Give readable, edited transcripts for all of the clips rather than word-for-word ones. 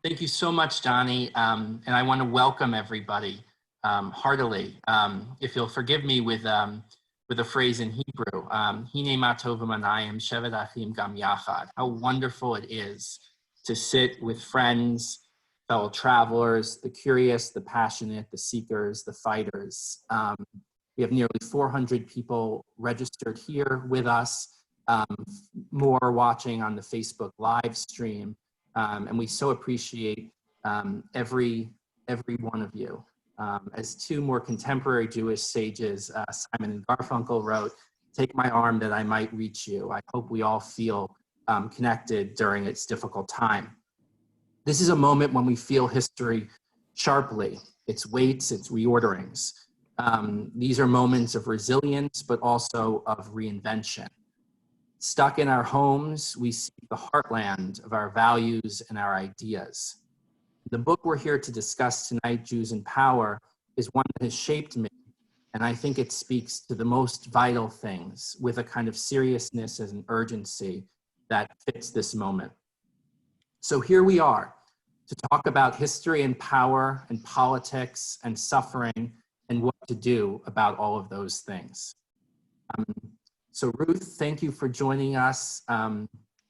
Thank you so much, Donnie. And I want to welcome everybody heartily. If you'll forgive me with a phrase in Hebrew, Hine ma tovim anayim shevet achim gam yachad. How wonderful it is to sit with friends, fellow travelers, the curious, the passionate, the seekers, the fighters. We have nearly 400 people registered here with us, more watching on the Facebook live stream. And we so appreciate every one of you. As two more contemporary Jewish sages, Simon and Garfunkel, wrote, "Take my arm that I might reach you." I hope we all feel connected during its difficult time. This is a moment when we feel history sharply, its weights, its reorderings. These are moments of resilience, but also of reinvention. Stuck in our homes, we see the heartland of our values and our ideas. The book we're here to discuss tonight, Jews in Power, is one that has shaped me, and I think it speaks to the most vital things with a kind of seriousness and urgency that fits this moment. So here we are to talk about history and power and politics and suffering and what to do about all of those things. So Ruth, thank you for joining us.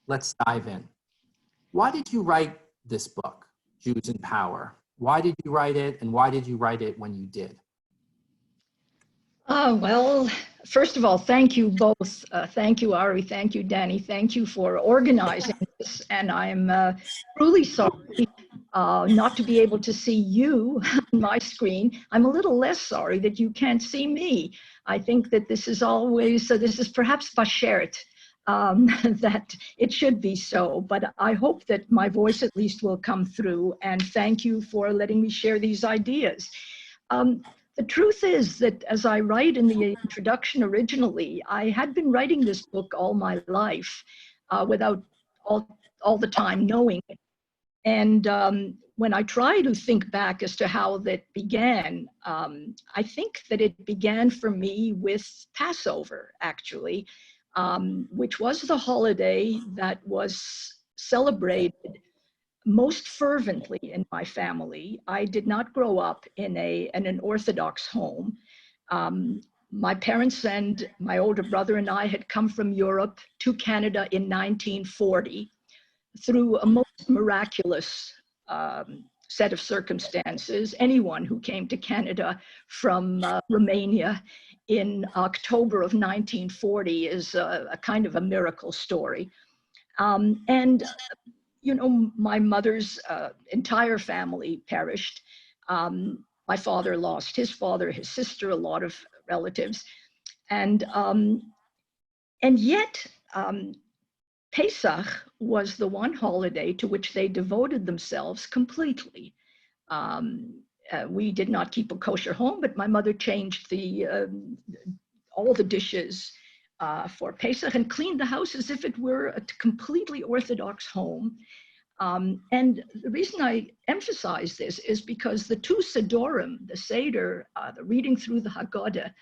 Let's dive in. Why did you write this book, Jews in Power? Why did you write it, and why did you write it when you did? Well, first of all, thank you both. Thank you, Ari. Thank you, Danny. Thank you for organizing this. And I'm truly sorry not to be able to see you on my screen. I'm a little less sorry that you can't see me. I think that this is always, this is perhaps bashert, that it should be so, but I hope that my voice at least will come through, and thank you for letting me share these ideas. The truth is that, as I write in the introduction originally, I had been writing this book all my life without all the time knowing it. And when I try to think back as to how that began, I think that it began for me with Passover, actually, which was the holiday that was celebrated most fervently in my family. I did not grow up in an Orthodox home. My parents and my older brother and I had come from Europe to Canada in 1940 through a most miraculous set of circumstances. Anyone who came to Canada from Romania in October of 1940 is a kind of a miracle story. And you know, my mother's entire family perished. My father lost his father, his sister, a lot of relatives. And yet, Pesach was the one holiday to which they devoted themselves completely. We did not keep a kosher home, but my mother changed all the dishes for Pesach and cleaned the house as if it were a completely Orthodox home. And the reason I emphasize this is because the two Sidorim, the Seder, the reading through the Haggadah,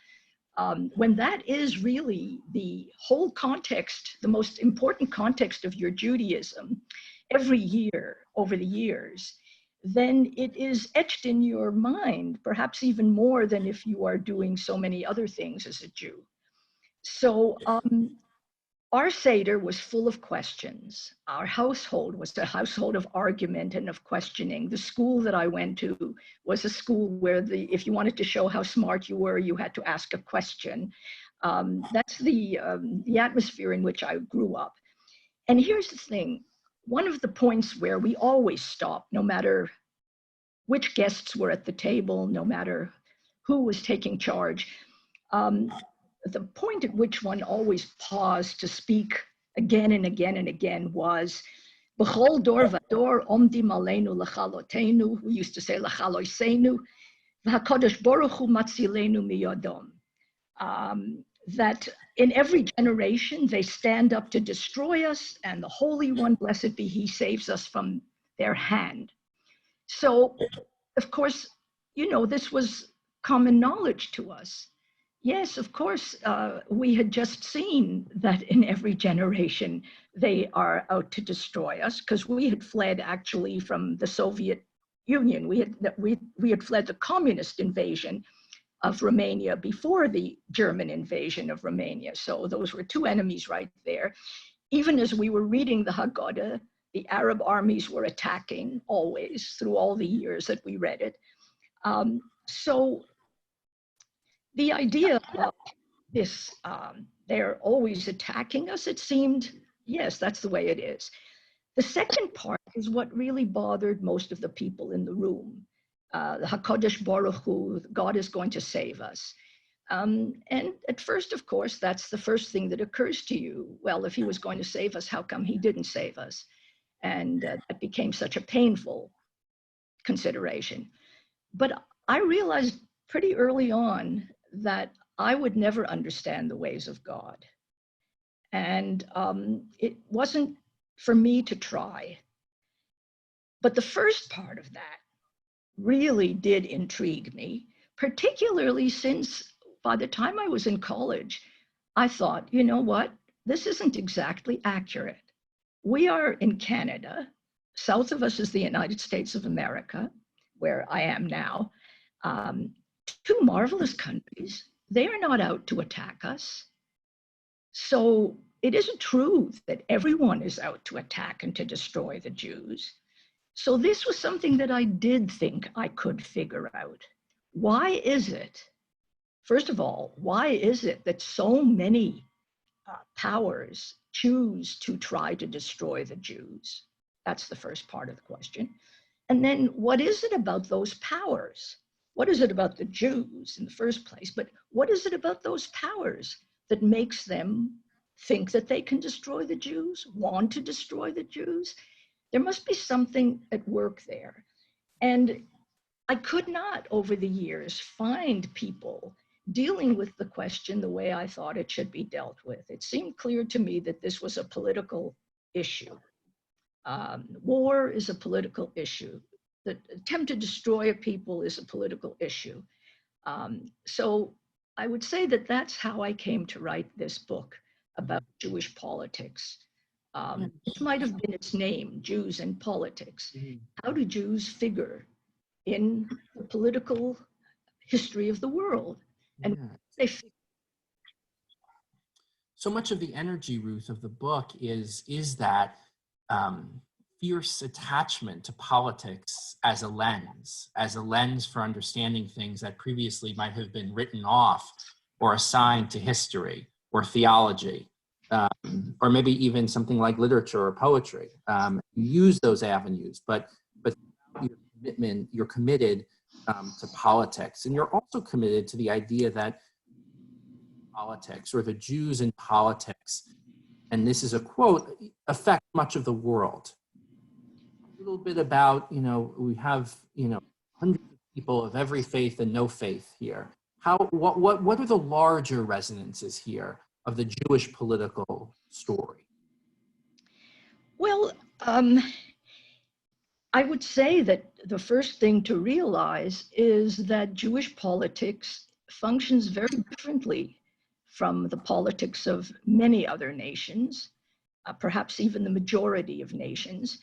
when that is really the whole context, the most important context of your Judaism, every year over the years, then it is etched in your mind, perhaps even more than if you are doing so many other things as a Jew. So our Seder was full of questions. Our household was a household of argument and of questioning. The school that I went to was a school where if you wanted to show how smart you were, you had to ask a question. That's the atmosphere in which I grew up. And here's the thing. One of the points where we always stop, no matter which guests were at the table, no matter who was taking charge, the point at which one always paused to speak again and again and again was, B'chol dor vador omdim aleinu l'chalotenu, we used to say l'chaloseinu, v'hakadosh baruch hu matzilenu miyadom. That in every generation they stand up to destroy us, and the Holy One, blessed be He, saves us from their hand. So, of course, you know, this was common knowledge to us. Yes, of course. We had just seen that in every generation they are out to destroy us, because we had fled actually from the Soviet Union. We had fled the communist invasion of Romania before the German invasion of Romania. So those were two enemies right there. Even as we were reading the Haggadah, the Arab armies were attacking always through all the years that we read it. So the idea of this, they're always attacking us, it seemed, yes, that's the way it is. The second part is what really bothered most of the people in the room. The HaKadosh Baruch Hu, God is going to save us. And at first, of course, that's the first thing that occurs to you. Well, if he was going to save us, how come he didn't save us? And that became such a painful consideration. But I realized pretty early on that I would never understand the ways of God. And it wasn't for me to try. But the first part of that really did intrigue me, particularly since by the time I was in college, I thought, you know what, this isn't exactly accurate. We are in Canada. South of us is the United States of America, where I am now. Two marvelous countries. They are not out to attack us. So it isn't true that everyone is out to attack and to destroy the Jews. So this was something that I did think I could figure out. Why is it, first of all, why is it that so many powers choose to try to destroy the Jews? That's the first part of the question. And then what is it about those powers? What is it about the Jews in the first place? But what is it about those powers that makes them think that they can destroy the Jews, want to destroy the Jews? There must be something at work there. And I could not, over the years, find people dealing with the question the way I thought it should be dealt with. It seemed clear to me that this was a political issue. War is a political issue. The attempt to destroy a people is a political issue. So I would say that that's how I came to write this book about Jewish politics. This might have been its name, Jews and Politics. How do Jews figure in the political history of the world? And they figure. So much of the energy, Ruth, of the book is that fierce attachment to politics as a lens for understanding things that previously might have been written off or assigned to history or theology, or maybe even something like literature or poetry. Use those avenues, but your commitment, you're committed to politics, and you're also committed to the idea that politics, or the Jews in politics, and this is a quote, affect much of the world. A little bit about, we have, hundreds of people of every faith and no faith here. What are the larger resonances here of the Jewish political story? Well, I would say that the first thing to realize is that Jewish politics functions very differently from the politics of many other nations, perhaps even the majority of nations,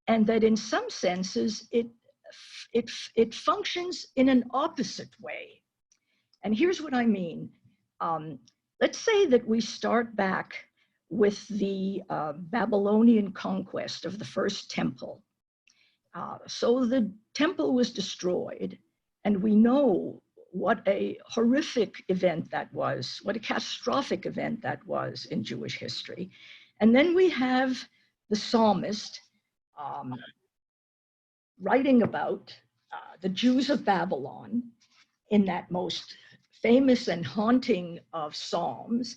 and that in some senses it functions in an opposite way. And here's what I mean. Let's say that we start back with the Babylonian conquest of the first temple. So the temple was destroyed, and we know what a horrific event that was, what a catastrophic event that was in Jewish history. And then we have the psalmist writing about the Jews of Babylon in that most famous and haunting of psalms.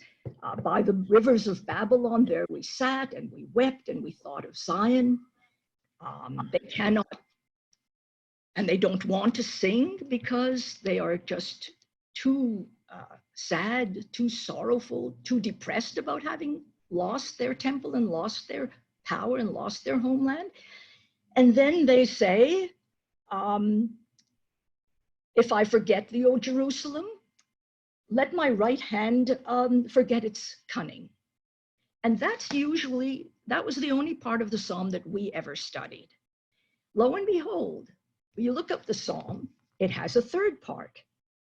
By the rivers of Babylon, there we sat and we wept and we thought of Zion. They cannot, and they don't want to sing because they are just too sad, too sorrowful, too depressed about having lost their temple and lost their power and lost their homeland. And then they say, if I forget thee, O Jerusalem, let my right hand forget its cunning. And that was the only part of the psalm that we ever studied. Lo and behold, when you look up the psalm, it has a third part.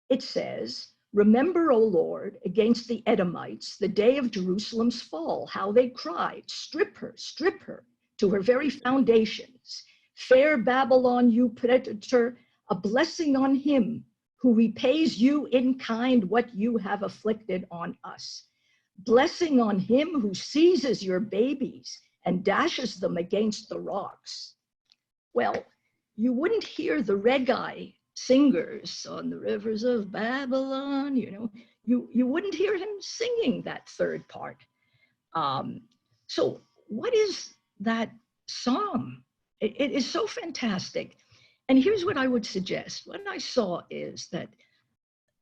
It says, remember, O Lord, against the Edomites, the day of Jerusalem's fall, how they cried, strip her, to her very foundations. Fair Babylon, you predator, a blessing on him who repays you in kind what you have afflicted on us. Blessing on him who seizes your babies and dashes them against the rocks. Well, you wouldn't hear the reggae singers on the rivers of Babylon, you wouldn't hear him singing that third part. So what is that psalm? It is so fantastic. And here's what I would suggest. What I saw is that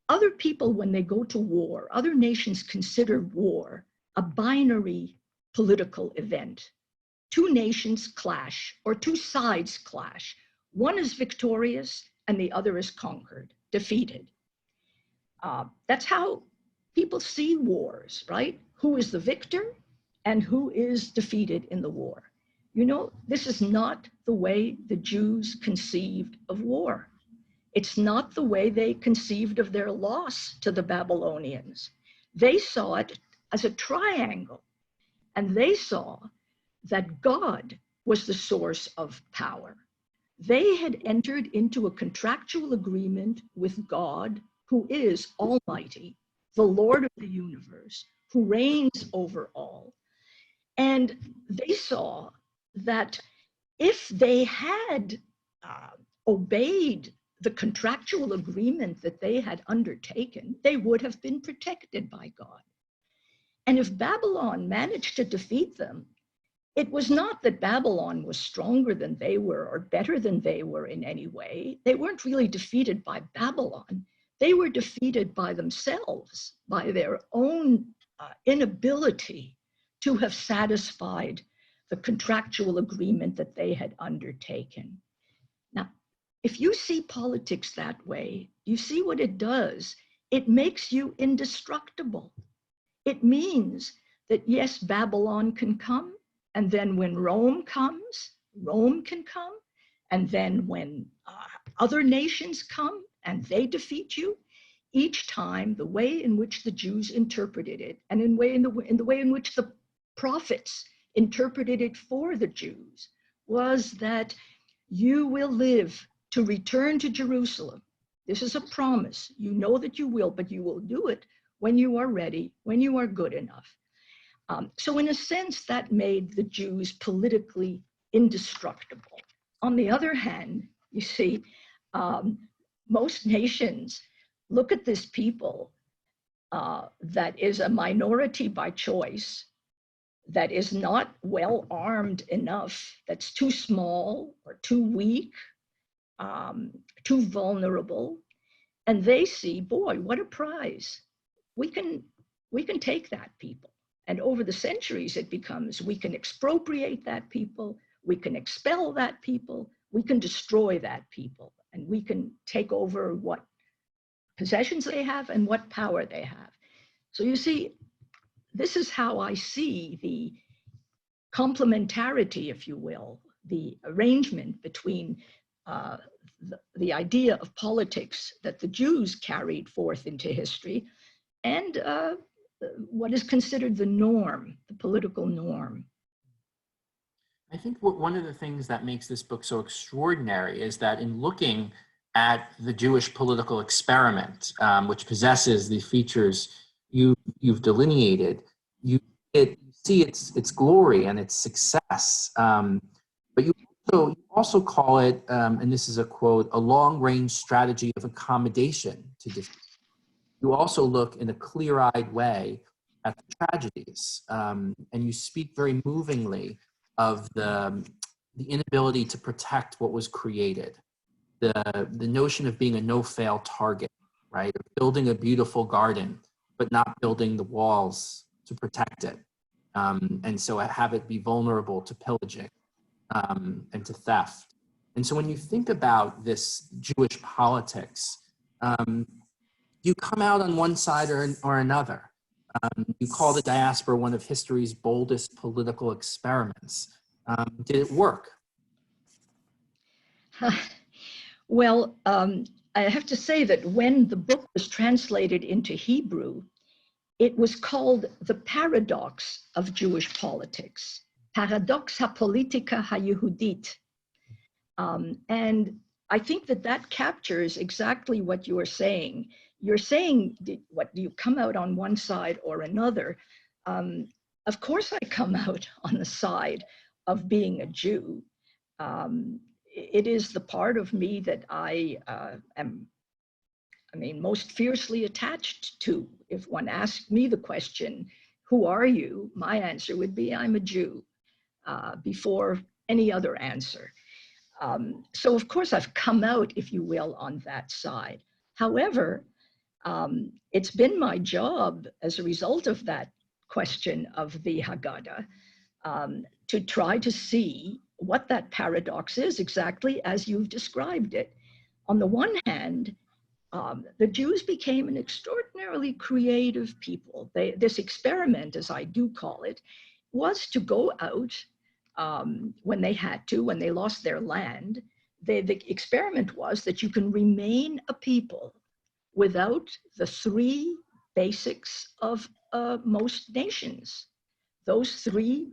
other people, when they go to war, other nations consider war a binary political event. Two nations clash, or two sides clash. One is victorious and the other is conquered, defeated. That's how people see wars, right? Who is the victor and who is defeated in the war? This is not the way the Jews conceived of war. It's not the way they conceived of their loss to the Babylonians. They saw it as a triangle, and they saw that God was the source of power. They had entered into a contractual agreement with God, who is almighty, the Lord of the universe, who reigns over all. And they saw that if they had obeyed the contractual agreement that they had undertaken, they would have been protected by God. And if Babylon managed to defeat them, it was not that Babylon was stronger than they were or better than they were in any way. They weren't really defeated by Babylon. They were defeated by themselves, by their own inability to have satisfied the contractual agreement that they had undertaken. Now, if you see politics that way, you see what it does. It makes you indestructible. It means that yes, Babylon can come, and then when Rome comes, Rome can come, and then when other nations come and they defeat you, each time the way in which the Jews interpreted it, and in the way in which the prophets interpreted it for the Jews, was that you will live to return to Jerusalem. This is a promise. You know that you will, but you will do it when you are ready, when you are good enough. So in a sense, that made the Jews politically indestructible. On the other hand, you see, most nations look at this people that is a minority by choice, that is not well armed enough, that's too small or too weak, too vulnerable, and they see, boy, what a prize. We can take that people. And over the centuries, it becomes, we can expropriate that people, we can expel that people, we can destroy that people, and we can take over what possessions they have and what power they have. So you see, this is how I see the complementarity, if you will, the arrangement between the idea of politics that the Jews carried forth into history and what is considered the norm, the political norm. I think one of the things that makes this book so extraordinary is that in looking at the Jewish political experiment, which possesses the features you've delineated, you see its glory and its success. But you also call it, and this is a quote, a long-range strategy of accommodation to defeat. You also look in a clear-eyed way at the tragedies, and you speak very movingly of the inability to protect what was created, the notion of being a no-fail target, right? Of building a beautiful garden, but not building the walls to protect it, and so have it be vulnerable to pillaging and to theft. And so when you think about this Jewish politics, you come out on one side or another. You call the diaspora one of history's boldest political experiments. Did it work? Well, I have to say that when the book was translated into Hebrew, it was called The Paradox of Jewish Politics, Paradox HaPolitika HaYehudit. And I think that that captures exactly what you are saying. You're saying, what, do you come out on one side or another? Of course I come out on the side of being a Jew. It is the part of me that I am, most fiercely attached to. If one asked me the question, who are you? My answer would be, I'm a Jew, before any other answer. So of course I've come out, if you will, on that side. However, it's been my job as a result of that question of the Haggadah to try to see what that paradox is, exactly as you've described it. On the one hand, the Jews became an extraordinarily creative people. This experiment, as I do call it, was to go out when they had to, when they lost their land. The experiment was that you can remain a people without the three basics of most nations. Those three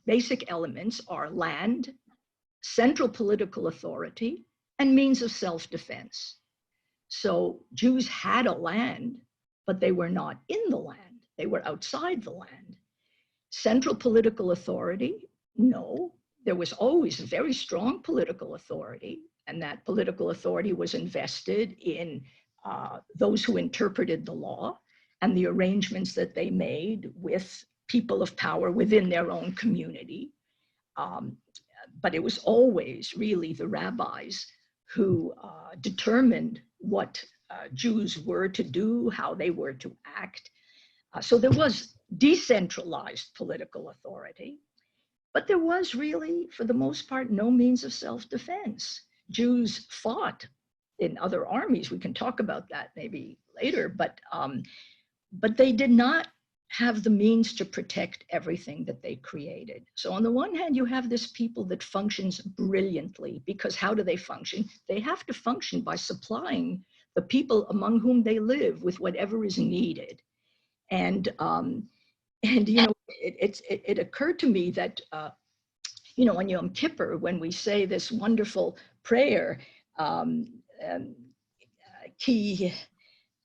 basic elements are land, central political authority, and means of self-defense. So Jews had a land, but they were not in the land. They were outside the land. Central political authority, no. There was always a very strong political authority, and that political authority was invested in those who interpreted the law and the arrangements that they made with people of power within their own community. But it was always really the rabbis who determined what Jews were to do, how they were to act. So there was decentralized political authority, but there was really, for the most part, no means of self-defense. Jews fought in other armies. We can talk about that maybe later, but they did not have the means to protect everything that they created. So on the one hand, you have this people that functions brilliantly, because how do they function? They have to function by supplying the people among whom they live with whatever is needed. And you know, it occurred to me that you know, on Yom Kippur, when we say this wonderful prayer, Ki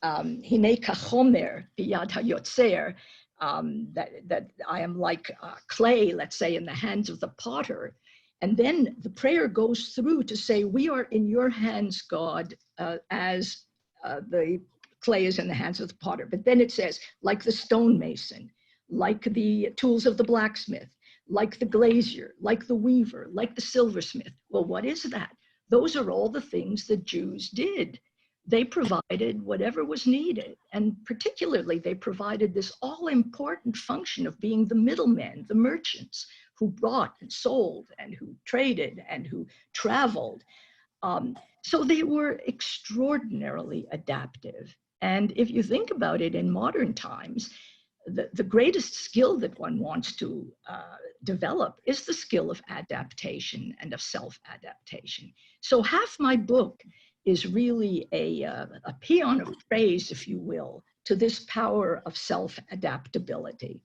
Hine kachomer biyad hayotzer, that I am like clay, let's say, in the hands of the potter. And then the prayer goes through to say, we are in your hands, God, as the clay is in the hands of the potter. But then it says, like the stonemason, like the tools of the blacksmith, like the glazier, like the weaver, like the silversmith. Well, what is that? Those are all the things that Jews did. They provided whatever was needed. And particularly, they provided this all-important function of being the middlemen, the merchants, who bought and sold and who traded and who traveled. So they were extraordinarily adaptive. And if you think about it in modern times, the greatest skill that one wants to develop is the skill of adaptation and of self-adaptation. So half my book is really a paean of praise, if you will, to this power of self-adaptability.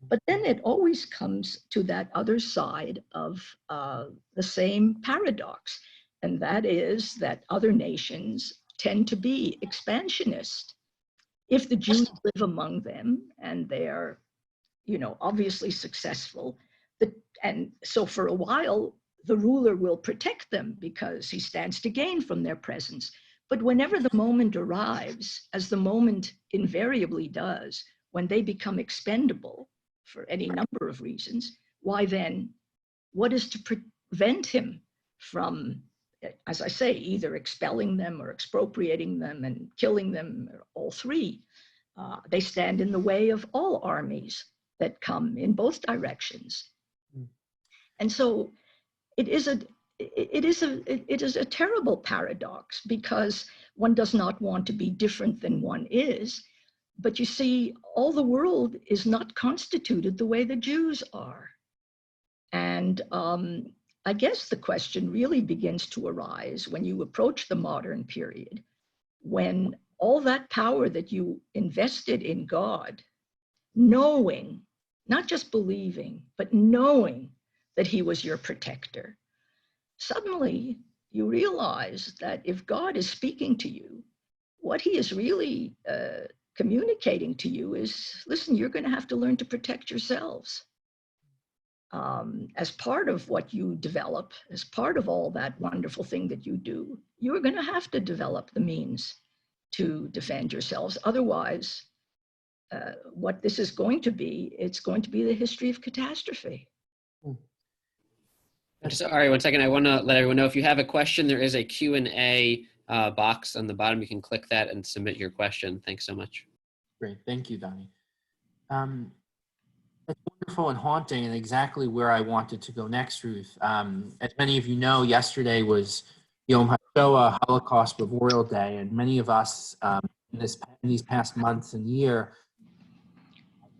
But then it always comes to that other side of the same paradox, and that is that other nations tend to be expansionist. If the Jews live among them and they're, you know, obviously successful, and so for a while, the ruler will protect them because he stands to gain from their presence. But whenever the moment arrives, as the moment invariably does, when they become expendable for any number of reasons, why then, what is to prevent him from, as I say, either expelling them or expropriating them and killing them, or all three? They stand in the way of all armies that come in both directions. And so it is it is a terrible paradox, because one does not want to be different than one is. But you see, all the world is not constituted the way the Jews are. And I guess the question really begins to arise when you approach the modern period, when all that power that you invested in God, knowing, not just believing, but knowing that he was your protector, suddenly you realize that if God is speaking to you, what he is really communicating to you is, listen, you're going to have to learn to protect yourselves. As part of what you develop, as part of all that wonderful thing that you do, you're going to have to develop the means to defend yourselves. Otherwise, what this is going to be, it's going to be the history of catastrophe. Just, Ari, 1 second. I want to let everyone know, if you have a question, there is a Q&A box on the bottom. You can click that and submit your question. Thanks so much. Great, thank you, Donnie. That's wonderful and haunting, and exactly where I wanted to go next, Ruth. As many of you know, yesterday was Yom HaShoah, Holocaust Memorial Day, and many of us in these past months and year,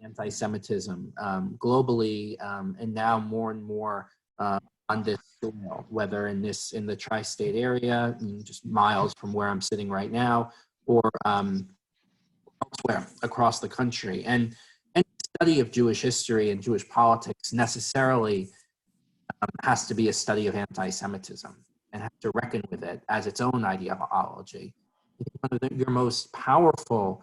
anti-Semitism globally, and now more and more on this soil, whether in the tri-state area, just miles from where I'm sitting right now, or elsewhere across the country. And any study of Jewish history and Jewish politics necessarily has to be a study of anti-Semitism and has to reckon with it as its own ideology. One of your most powerful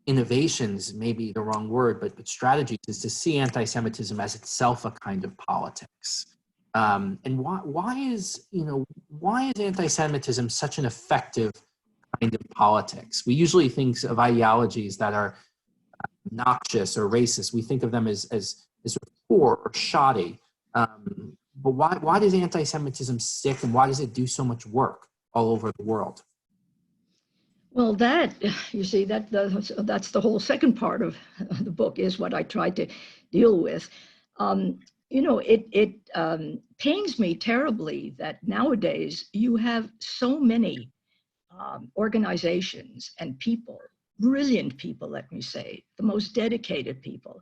innovations, maybe the wrong word, but strategies, is to see anti-Semitism as itself a kind of politics. And why is anti-Semitism such an effective kind of politics? We usually think of ideologies that are noxious or racist. We think of them as poor or shoddy. But why does anti-Semitism stick, and why does it do so much work all over the world? Well, you see, that's the whole second part of the book, is what I tried to deal with. It pains me terribly that nowadays you have so many organizations and people, brilliant people, let me say, the most dedicated people,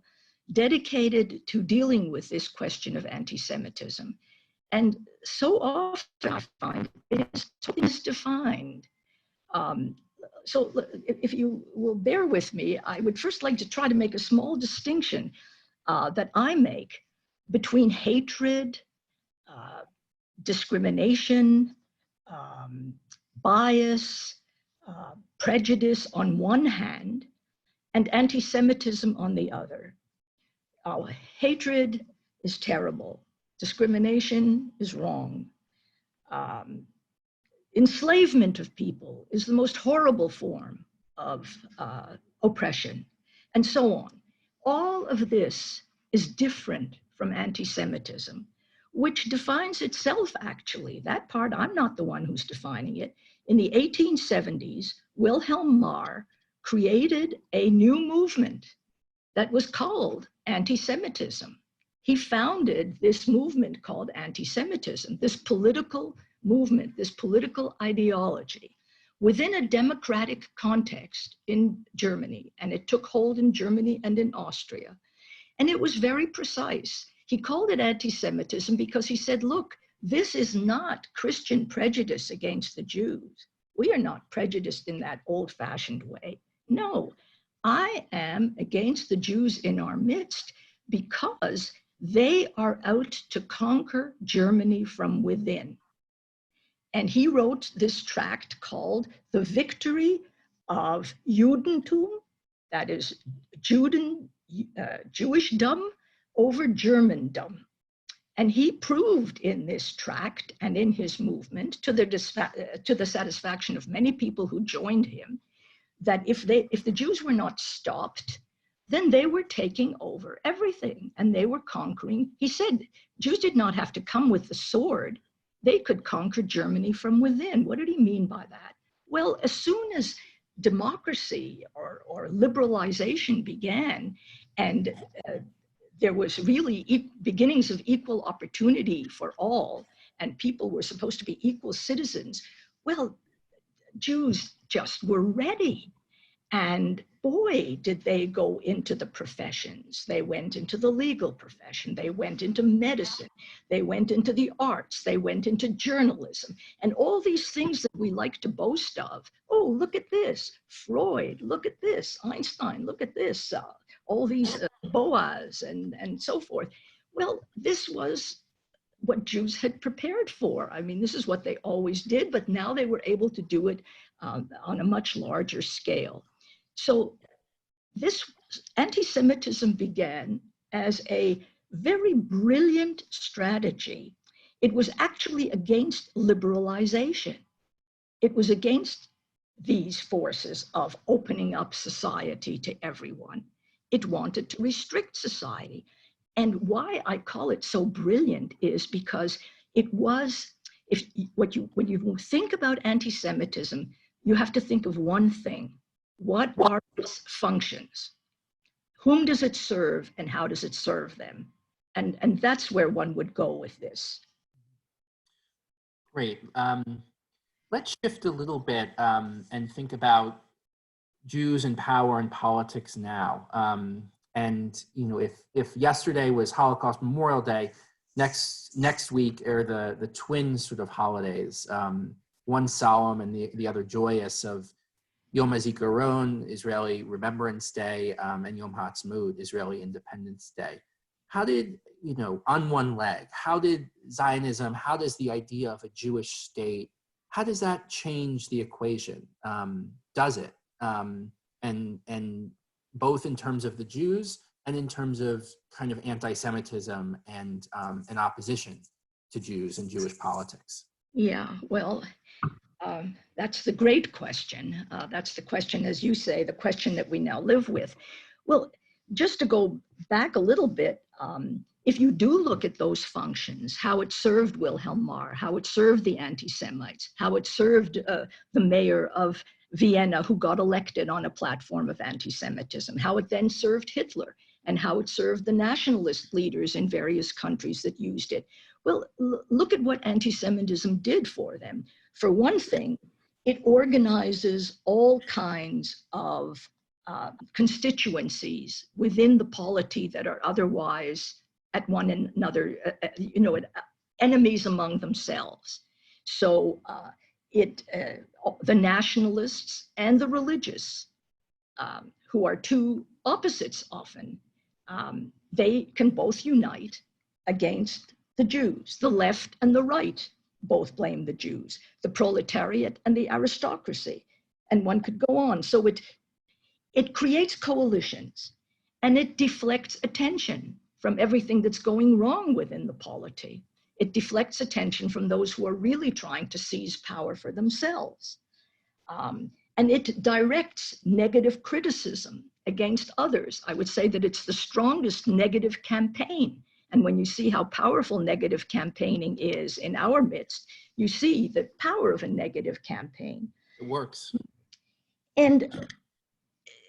dedicated to dealing with this question of anti-Semitism. And so often I find it is so misdefined. So if you will bear with me, I would first like to try to make a small distinction that I make between hatred, discrimination, bias, prejudice on one hand, and anti-Semitism on the other. Hatred is terrible. Discrimination is wrong. Enslavement of people is the most horrible form of oppression, and so on. All of this is different from anti-Semitism, which defines itself, actually. That part, I'm not the one who's defining it. In the 1870s, Wilhelm Marr created a new movement that was called anti-Semitism. He founded this movement called anti-Semitism, this political movement, this political ideology, within a democratic context in Germany. And it took hold in Germany and in Austria. And it was very precise. He called it anti-Semitism because he said, look, this is not Christian prejudice against the Jews. We are not prejudiced in that old-fashioned way. No, I am against the Jews in our midst because they are out to conquer Germany from within. And he wrote this tract called The Victory of Judentum, that is Jewishdom over Germandom. And he proved in this tract and in his movement, to the satisfaction of many people who joined him, that if the Jews were not stopped, then they were taking over everything and they were conquering. He said Jews did not have to come with the sword. They could conquer Germany from within. What did he mean by that? Well, as soon as democracy or liberalization began, and there was really beginnings of equal opportunity for all, and people were supposed to be equal citizens, well, Jews just were ready. And boy, did they go into the professions. They went into the legal profession. They went into medicine. They went into the arts. They went into journalism. And all these things that we like to boast of. Oh, look at this. Freud, look at this. Einstein, look at this. All these Boas and so forth. Well, this was what Jews had prepared for. I mean, this is what they always did, but now they were able to do it on a much larger scale. So this anti-Semitism began as a very brilliant strategy. It was actually against liberalization. It was against these forces of opening up society to everyone. It wanted to restrict society. And why I call it so brilliant is because it was, when you think about anti-Semitism, you have to think of one thing. What are its functions? Whom does it serve and how does it serve them? And that's where one would go with this. Great. Let's shift a little bit and think about Jews and power and politics now. And you know, if yesterday was Holocaust Memorial Day, next week are the twin sort of holidays, one solemn and the other joyous, of Yom HaZikaron, Israeli Remembrance Day, and Yom HaAtzmaut, Israeli Independence Day. How did, you know, on one leg, how did Zionism, how does the idea of a Jewish state, how does that change the equation? Does it? And both in terms of the Jews and in terms of kind of anti-Semitism and opposition to Jews and Jewish politics? Yeah, well, that's the great question. That's the question, as you say, the question that we now live with. Well, just to go back a little bit, if you do look at those functions, how it served Wilhelm Marr, how it served the anti-Semites, how it served the mayor of Vienna who got elected on a platform of anti-Semitism, how it then served Hitler, and how it served the nationalist leaders in various countries that used it. Well, look at what anti-Semitism did for them. For one thing, it organizes all kinds of constituencies within the polity that are otherwise at one another, enemies among themselves. So the nationalists and the religious, who are two opposites often, they can both unite against the Jews. The left and the right both blame the Jews, the proletariat and the aristocracy, and one could go on. So it creates coalitions, and it deflects attention from everything that's going wrong within the polity. It deflects attention from those who are really trying to seize power for themselves. And it directs negative criticism against others. I would say that it's the strongest negative campaign. And when you see how powerful negative campaigning is in our midst, you see the power of a negative campaign. It works. And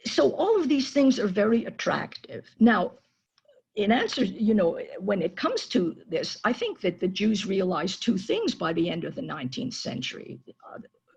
so all of these things are very attractive. Now, in answer, when it comes to this, I think that the Jews realized two things by the end of the 19th century.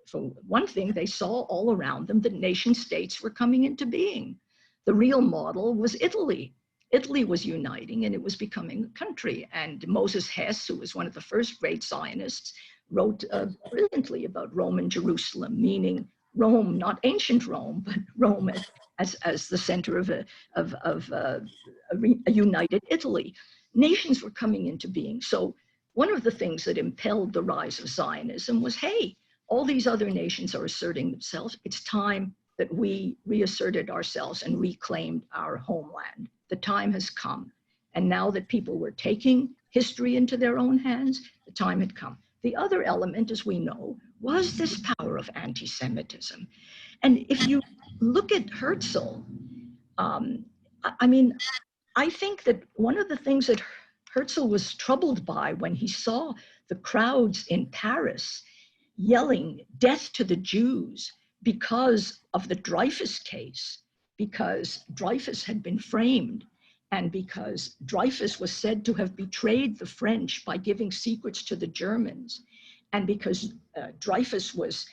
For one thing, they saw all around them that nation states were coming into being. The real model was Italy. Italy was uniting and it was becoming a country. And Moses Hess, who was one of the first great Zionists, wrote brilliantly about Rome and Jerusalem, meaning Rome, not ancient Rome, but Rome as the center of a united Italy. Nations were coming into being. So one of the things that impelled the rise of Zionism was, hey, all these other nations are asserting themselves. It's time that we reasserted ourselves and reclaimed our homeland. The time has come. And now that people were taking history into their own hands, the time had come. The other element, as we know, was this power of anti-Semitism. And if you look at Herzl, I think that one of the things that Herzl was troubled by when he saw the crowds in Paris yelling death to the Jews because of the Dreyfus case, because Dreyfus had been framed and because Dreyfus was said to have betrayed the French by giving secrets to the Germans, and because Dreyfus was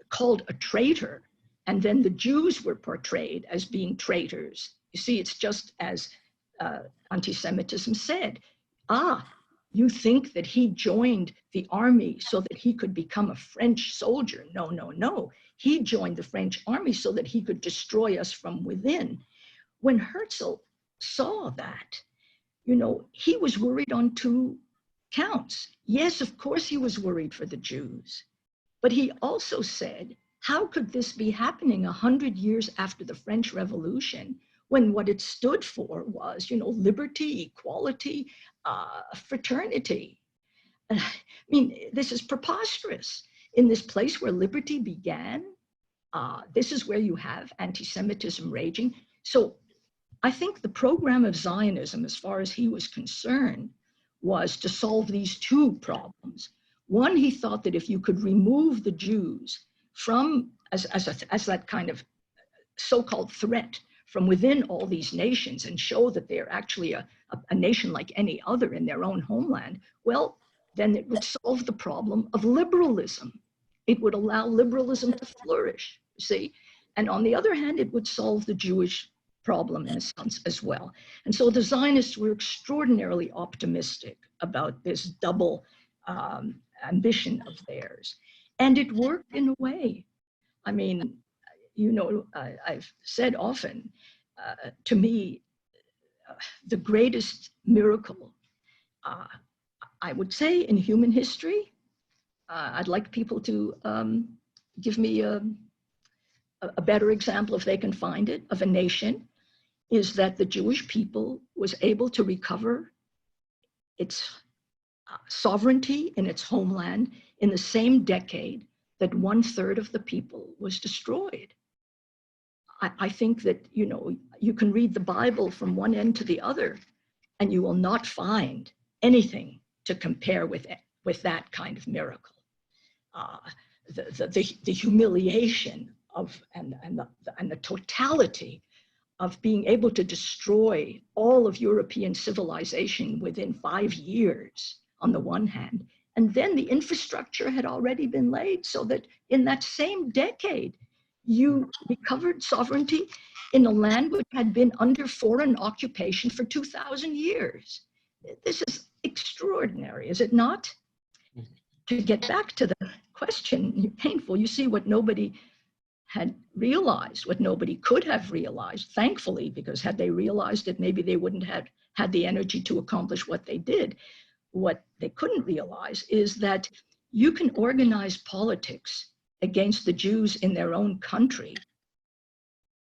called a traitor, and then the Jews were portrayed as being traitors. You see, it's just as anti-Semitism said, you think that he joined the army so that he could become a French soldier. No, no, no. He joined the French army so that he could destroy us from within. When Herzl saw that, you know, he was worried on two counts. Yes, of course he was worried for the Jews, but he also said, how could this be happening 100 years after the French Revolution, when what it stood for was, you know, liberty, equality, fraternity? I mean, this is preposterous. In this place where liberty began, this is where you have anti-Semitism raging. So I think the program of Zionism, as far as he was concerned, was to solve these two problems. One, he thought that if you could remove the Jews from, as that kind of so-called threat from within all these nations and show that they're actually a nation like any other in their own homeland, well, then it would solve the problem of liberalism. It would allow liberalism to flourish, see? And on the other hand, it would solve the Jewish problem in a sense as well. And so the Zionists were extraordinarily optimistic about this double ambition of theirs. And it worked in a way. I mean, you know, I've said often, to me, the greatest miracle, I would say, in human history, I'd like people to give me a better example, if they can find it, of a nation, is that the Jewish people was able to recover its sovereignty in its homeland in the same decade that 1/3 of the people was destroyed. I think that, you know, you can read the Bible from one end to the other, and you will not find anything to compare with that kind of miracle. The humiliation of and the totality of being able to destroy all of European civilization within 5 years on the one hand, and then the infrastructure had already been laid so that in that same decade, you recovered sovereignty in a land which had been under foreign occupation for 2,000 years. This is extraordinary, is it not? To get back to the question, painful, you see what nobody had realized, what nobody could have realized, thankfully, because had they realized it, maybe they wouldn't have had the energy to accomplish what they did. What they couldn't realize is that you can organize politics against the Jews in their own country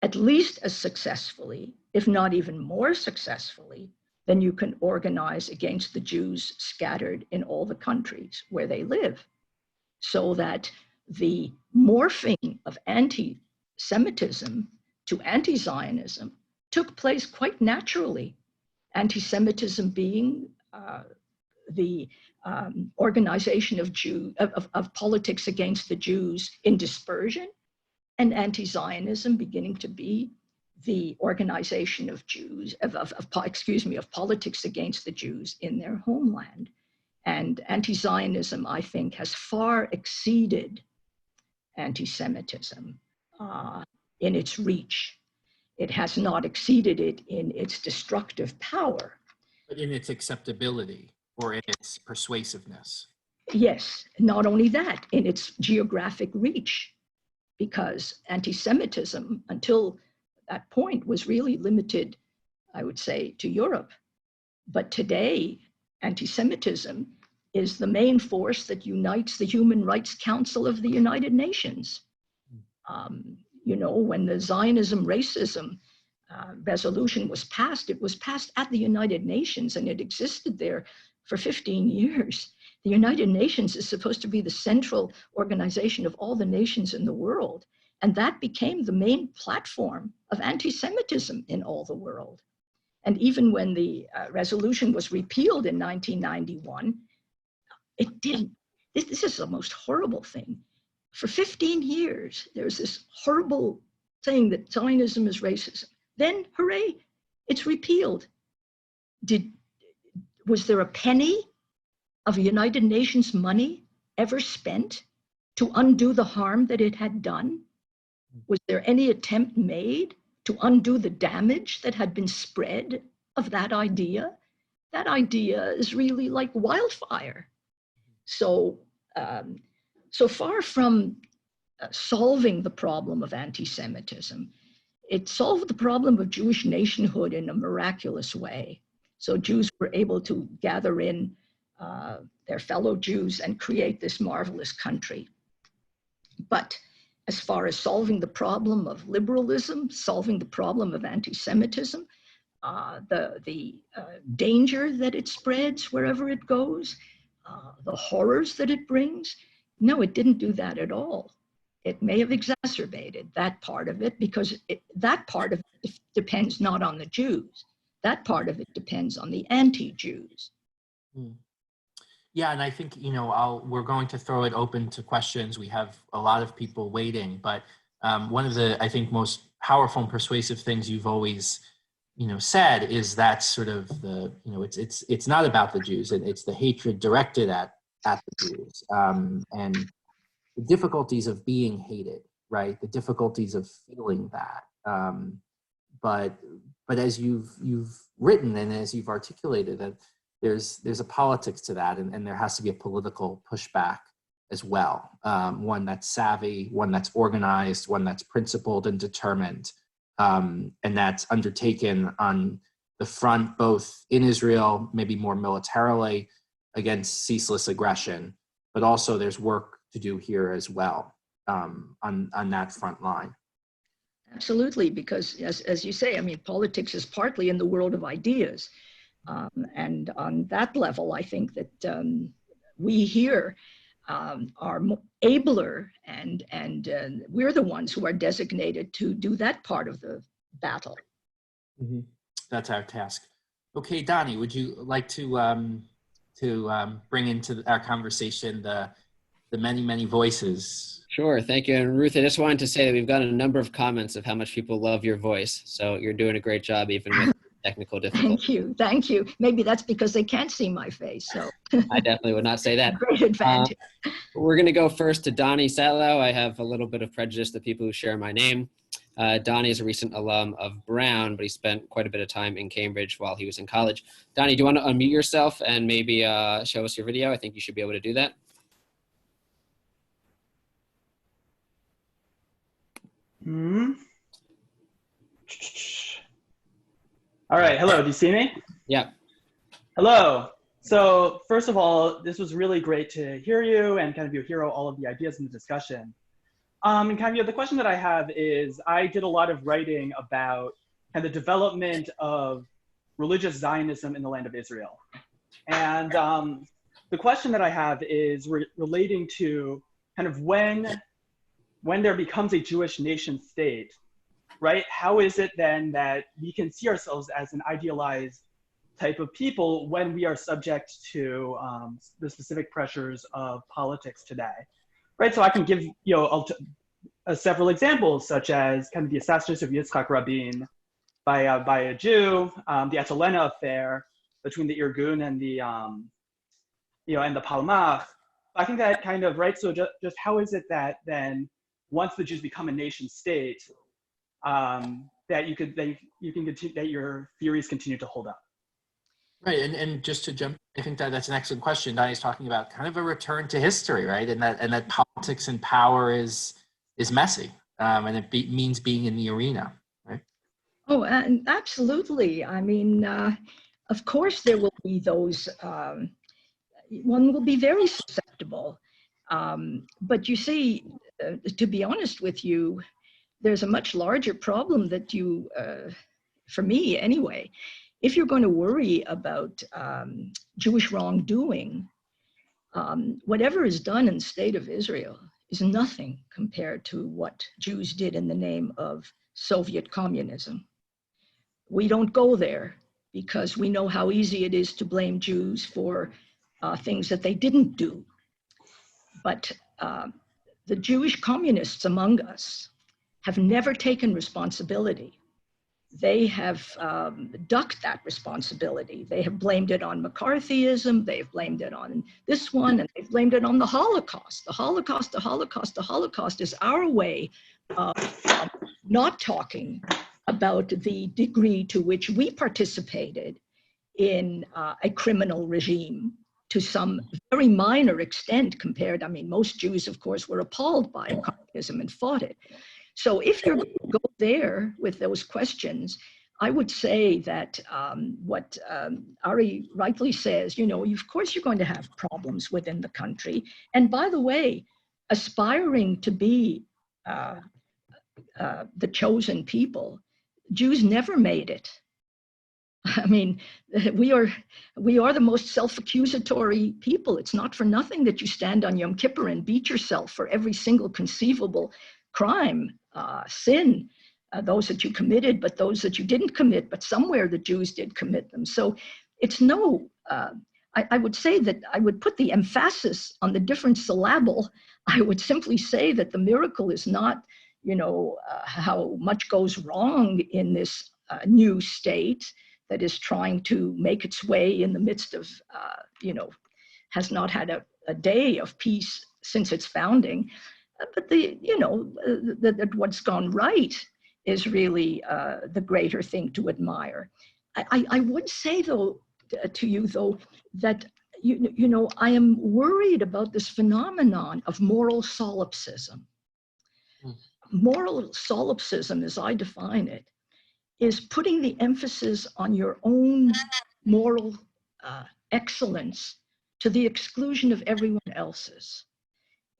at least as successfully, if not even more successfully, than you can organize against the Jews scattered in all the countries where they live. So that the morphing of anti-Semitism to anti-Zionism took place quite naturally. Anti-Semitism being the organization of politics against the Jews in dispersion, and anti-Zionism beginning to be the organization of politics against the Jews in their homeland. And anti-Zionism, I think, has far exceeded anti-Semitism in its reach. It has not exceeded it in its destructive power. But in its acceptability or in its persuasiveness. Yes, not only that, in its geographic reach, because anti-Semitism until that point was really limited, I would say, to Europe. But today, anti-Semitism is the main force that unites the Human Rights Council of the United Nations. You know, when the Zionism racism resolution was passed, it was passed at the United Nations, and it existed there for 15 years. The United Nations is supposed to be the central organization of all the nations in the world. And that became the main platform of anti-Semitism in all the world. And even when the resolution was repealed in 1991, it didn't. This is the most horrible thing. For 15 years, there's this horrible thing that Zionism is racism. Then, hooray, It's repealed. Was there a penny of United Nations money ever spent to undo the harm that it had done? Was there any attempt made to undo the damage that had been spread of that idea? That idea is really like wildfire. So, so far from solving the problem of anti-Semitism, it solved the problem of Jewish nationhood in a miraculous way. So Jews were able to gather in their fellow Jews and create this marvelous country. But as far as solving the problem of liberalism, solving the problem of anti-Semitism, the danger that it spreads wherever it goes, the horrors that it brings, no, it didn't do that at all. It may have exacerbated that part of it because that part of it depends not on the Jews. That part of it depends on the anti-Jews. Yeah, and I think, you know, we're going to throw it open to questions. We have a lot of people waiting, but one of the, I think, most powerful and persuasive things you've always, you know, said is that sort of the, you know, it's not about the Jews, it's the hatred directed at the Jews, and the difficulties of being hated, right? The difficulties of feeling that. But as you've written and as you've articulated, that there's a politics to that, and there has to be a political pushback as well. One that's savvy, one that's organized, one that's principled and determined, and that's undertaken on the front, both in Israel, maybe more militarily, against ceaseless aggression, but also there's work to do here as well on that front line. Absolutely, because as you say, I mean, politics is partly in the world of ideas. And on that level, I think that we here are abler and we're the ones who are designated to do that part of the battle. Mm-hmm. That's our task. Okay, Donnie, would you like to bring into our conversation the many, many voices? Sure, thank you. And Ruth, I just wanted to say that we've gotten a number of comments of how much people love your voice. So you're doing a great job, even with technical difficulties. Thank you. Maybe that's because they can't see my face, so. I definitely would not say that. Great advantage. We're gonna go first to Donnie Satlow. I have a little bit of prejudice to people who share my name. Donnie is a recent alum of Brown, but he spent quite a bit of time in Cambridge while he was in college. Donnie, do you want to unmute yourself and maybe show us your video? I think you should be able to do that. All right, hello, do you see me? Yeah. Hello. So first of all, this was really great to hear you and kind of hear all of the ideas in the discussion. And kind of the question that I have is, I did a lot of writing about kind of the development of religious Zionism in the land of Israel. And the question that I have is relating to kind of when there becomes a Jewish nation state, right? How is it then that we can see ourselves as an idealized type of people when we are subject to the specific pressures of politics today, right? So I can give several examples, such as kind of the assassination of Yitzhak Rabin by a Jew, the Etelena affair between the Irgun and the and the Palmach. I think that kind of, right? So just how is it that then once the Jews become a nation state, that your theories continue to hold up? Right, and just to jump, I think that's an excellent question. Donnie's talking about kind of a return to history, right? And that politics and power is messy, and it means being in the arena, right? Oh, and absolutely. I mean, of course there will be those. One will be very susceptible, but you see, to be honest with you, there's a much larger problem that you, for me anyway, if you're going to worry about Jewish wrongdoing, whatever is done in the state of Israel is nothing compared to what Jews did in the name of Soviet communism. We don't go there because we know how easy it is to blame Jews for things that they didn't do. But the Jewish communists among us have never taken responsibility they have ducked that responsibility. They have blamed it on McCarthyism, they've blamed it on this one, and they've blamed it on the Holocaust. The Holocaust is our way of not talking about the degree to which we participated in a criminal regime to some very minor extent compared. I mean, most Jews, of course, were appalled by communism and fought it. So if you're going to go there with those questions, I would say that what Ari rightly says, you know, of course you're going to have problems within the country. And by the way, aspiring to be the chosen people, Jews never made it. I mean, we are the most self-accusatory people. It's not for nothing that you stand on Yom Kippur and beat yourself for every single conceivable crime, sin, those that you committed, but those that you didn't commit, but somewhere the Jews did commit them. So it's no, I would say that I would put the emphasis on the different syllable. I would simply say that the miracle is not, you know, how much goes wrong in this new state that is trying to make its way in the midst of, you know, has not had a day of peace since its founding. But the, you know, what's gone right is really the greater thing to admire. I would say though, to you though, that, you know, I am worried about this phenomenon of moral solipsism. Moral solipsism, as I define it, is putting the emphasis on your own moral excellence to the exclusion of everyone else's.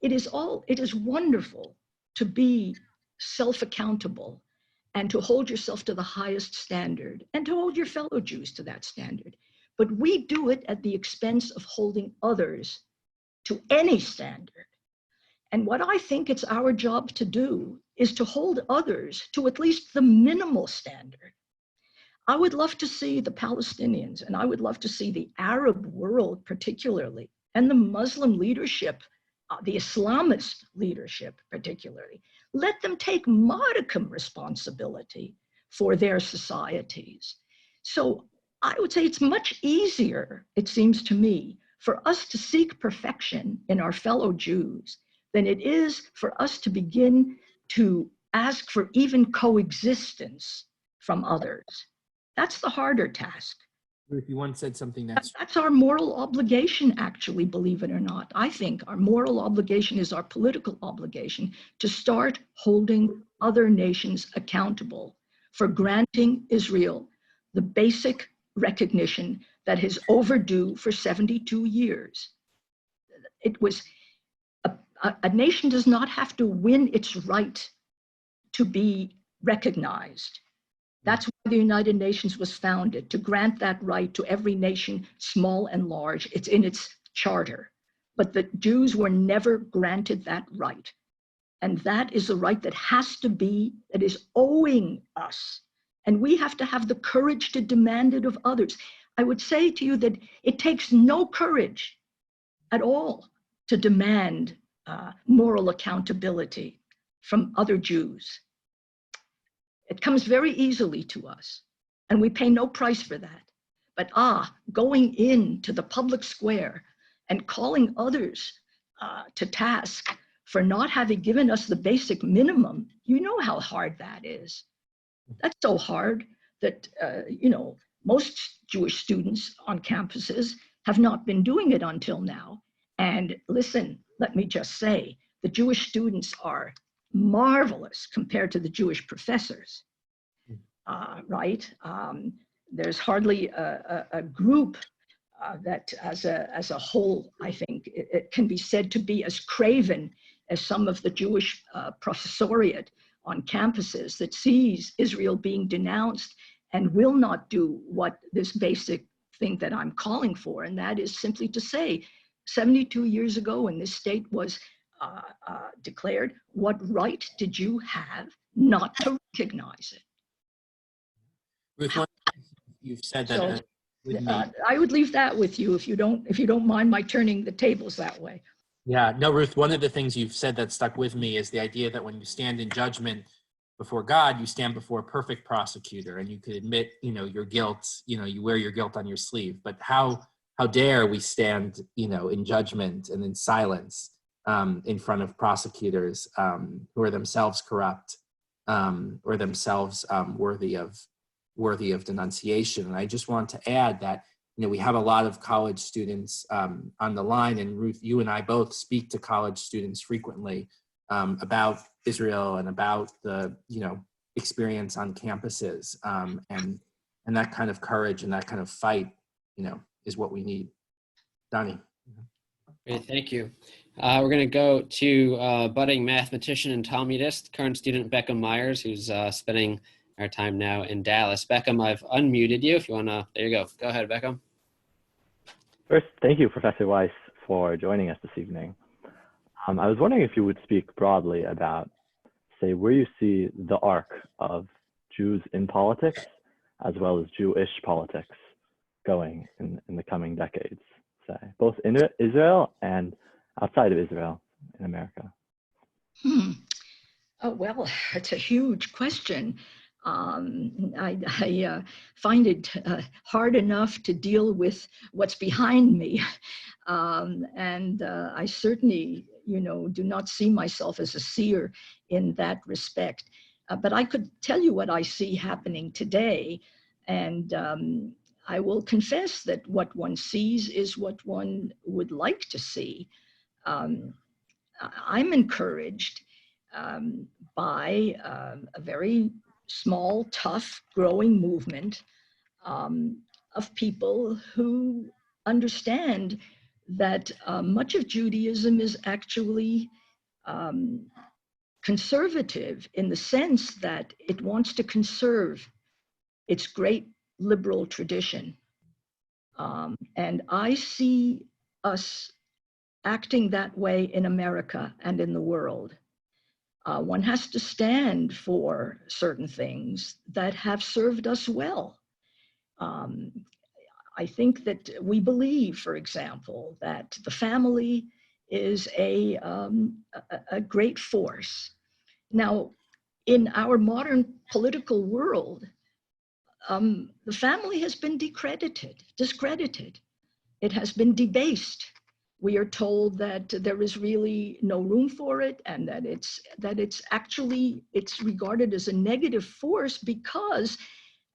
It is wonderful to be self-accountable and to hold yourself to the highest standard and to hold your fellow Jews to that standard. But we do it at the expense of holding others to any standard. And what I think it's our job to do is to hold others to at least the minimal standard. I would love to see the Palestinians, and I would love to see the Arab world particularly, and the Muslim leadership, the Islamist leadership particularly, let them take modicum responsibility for their societies. So I would say it's much easier, it seems to me, for us to seek perfection in our fellow Jews than it is for us to begin to ask for even coexistence from others. That's the harder task. Ruth, you once said something that's our moral obligation, actually, believe it or not. I think our moral obligation is our political obligation to start holding other nations accountable for granting Israel the basic recognition that is overdue for 72 years. It was, a nation does not have to win its right to be recognized. That's why the United Nations was founded, to grant that right to every nation, small and large. It's in its charter. But the Jews were never granted that right. And that is a right that has to be, that is owing us. And we have to have the courage to demand it of others. I would say to you that it takes no courage at all to demand moral accountability from other Jews. It comes very easily to us, and we pay no price for that. But going into the public square and calling others to task for not having given us the basic minimum, you know how hard that is. That's so hard that, you know, most Jewish students on campuses have not been doing it until now. And listen, let me just say, the Jewish students are marvelous compared to the Jewish professors, right? There's hardly a group that as a whole, I think, it can be said to be as craven as some of the Jewish professoriate on campuses that sees Israel being denounced and will not do what this basic thing that I'm calling for, and that is simply to say, 72 years ago when this state was declared, what right did you have not to recognize it? Ruth, you've said that. So, I would leave that with you if you don't mind my turning the tables that way. Yeah, no, Ruth, one of the things you've said that stuck with me is the idea that when you stand in judgment before God, you stand before a perfect prosecutor, and you could admit, your guilt. You wear your guilt on your sleeve. But how dare we stand, in judgment and in silence in front of prosecutors who are themselves corrupt or themselves worthy of denunciation. And I just want to add that we have a lot of college students on the line, and Ruth, you and I both speak to college students frequently about Israel and about the experience on campuses, and that kind of courage and that kind of fight is what we need. Donnie. Great, thank you. We're going to go to budding mathematician and Talmudist, current student Beckham Myers, who's spending our time now in Dallas. Beckham, I've unmuted you if you want to. There you go. Go ahead, Beckham. First, thank you, Professor Wisse, for joining us this evening. I was wondering if you would speak broadly about, say, where you see the arc of Jews in politics, as well as Jewish politics, going in the coming decades, say, both in Israel and outside of Israel in America. Oh, well, it's a huge question. I find it hard enough to deal with what's behind me. And I certainly, do not see myself as a seer in that respect. But I could tell you what I see happening today. And I will confess that what one sees is what one would like to see. I'm encouraged by a very small, tough, growing movement of people who understand that much of Judaism is actually conservative in the sense that it wants to conserve its great liberal tradition. And I see us acting that way in America and in the world. One has to stand for certain things that have served us well. I think that we believe, for example, that the family is a great force. Now, in our modern political world, the family has been discredited. It has been debased. We are told that there is really no room for it, and that it's regarded as a negative force, because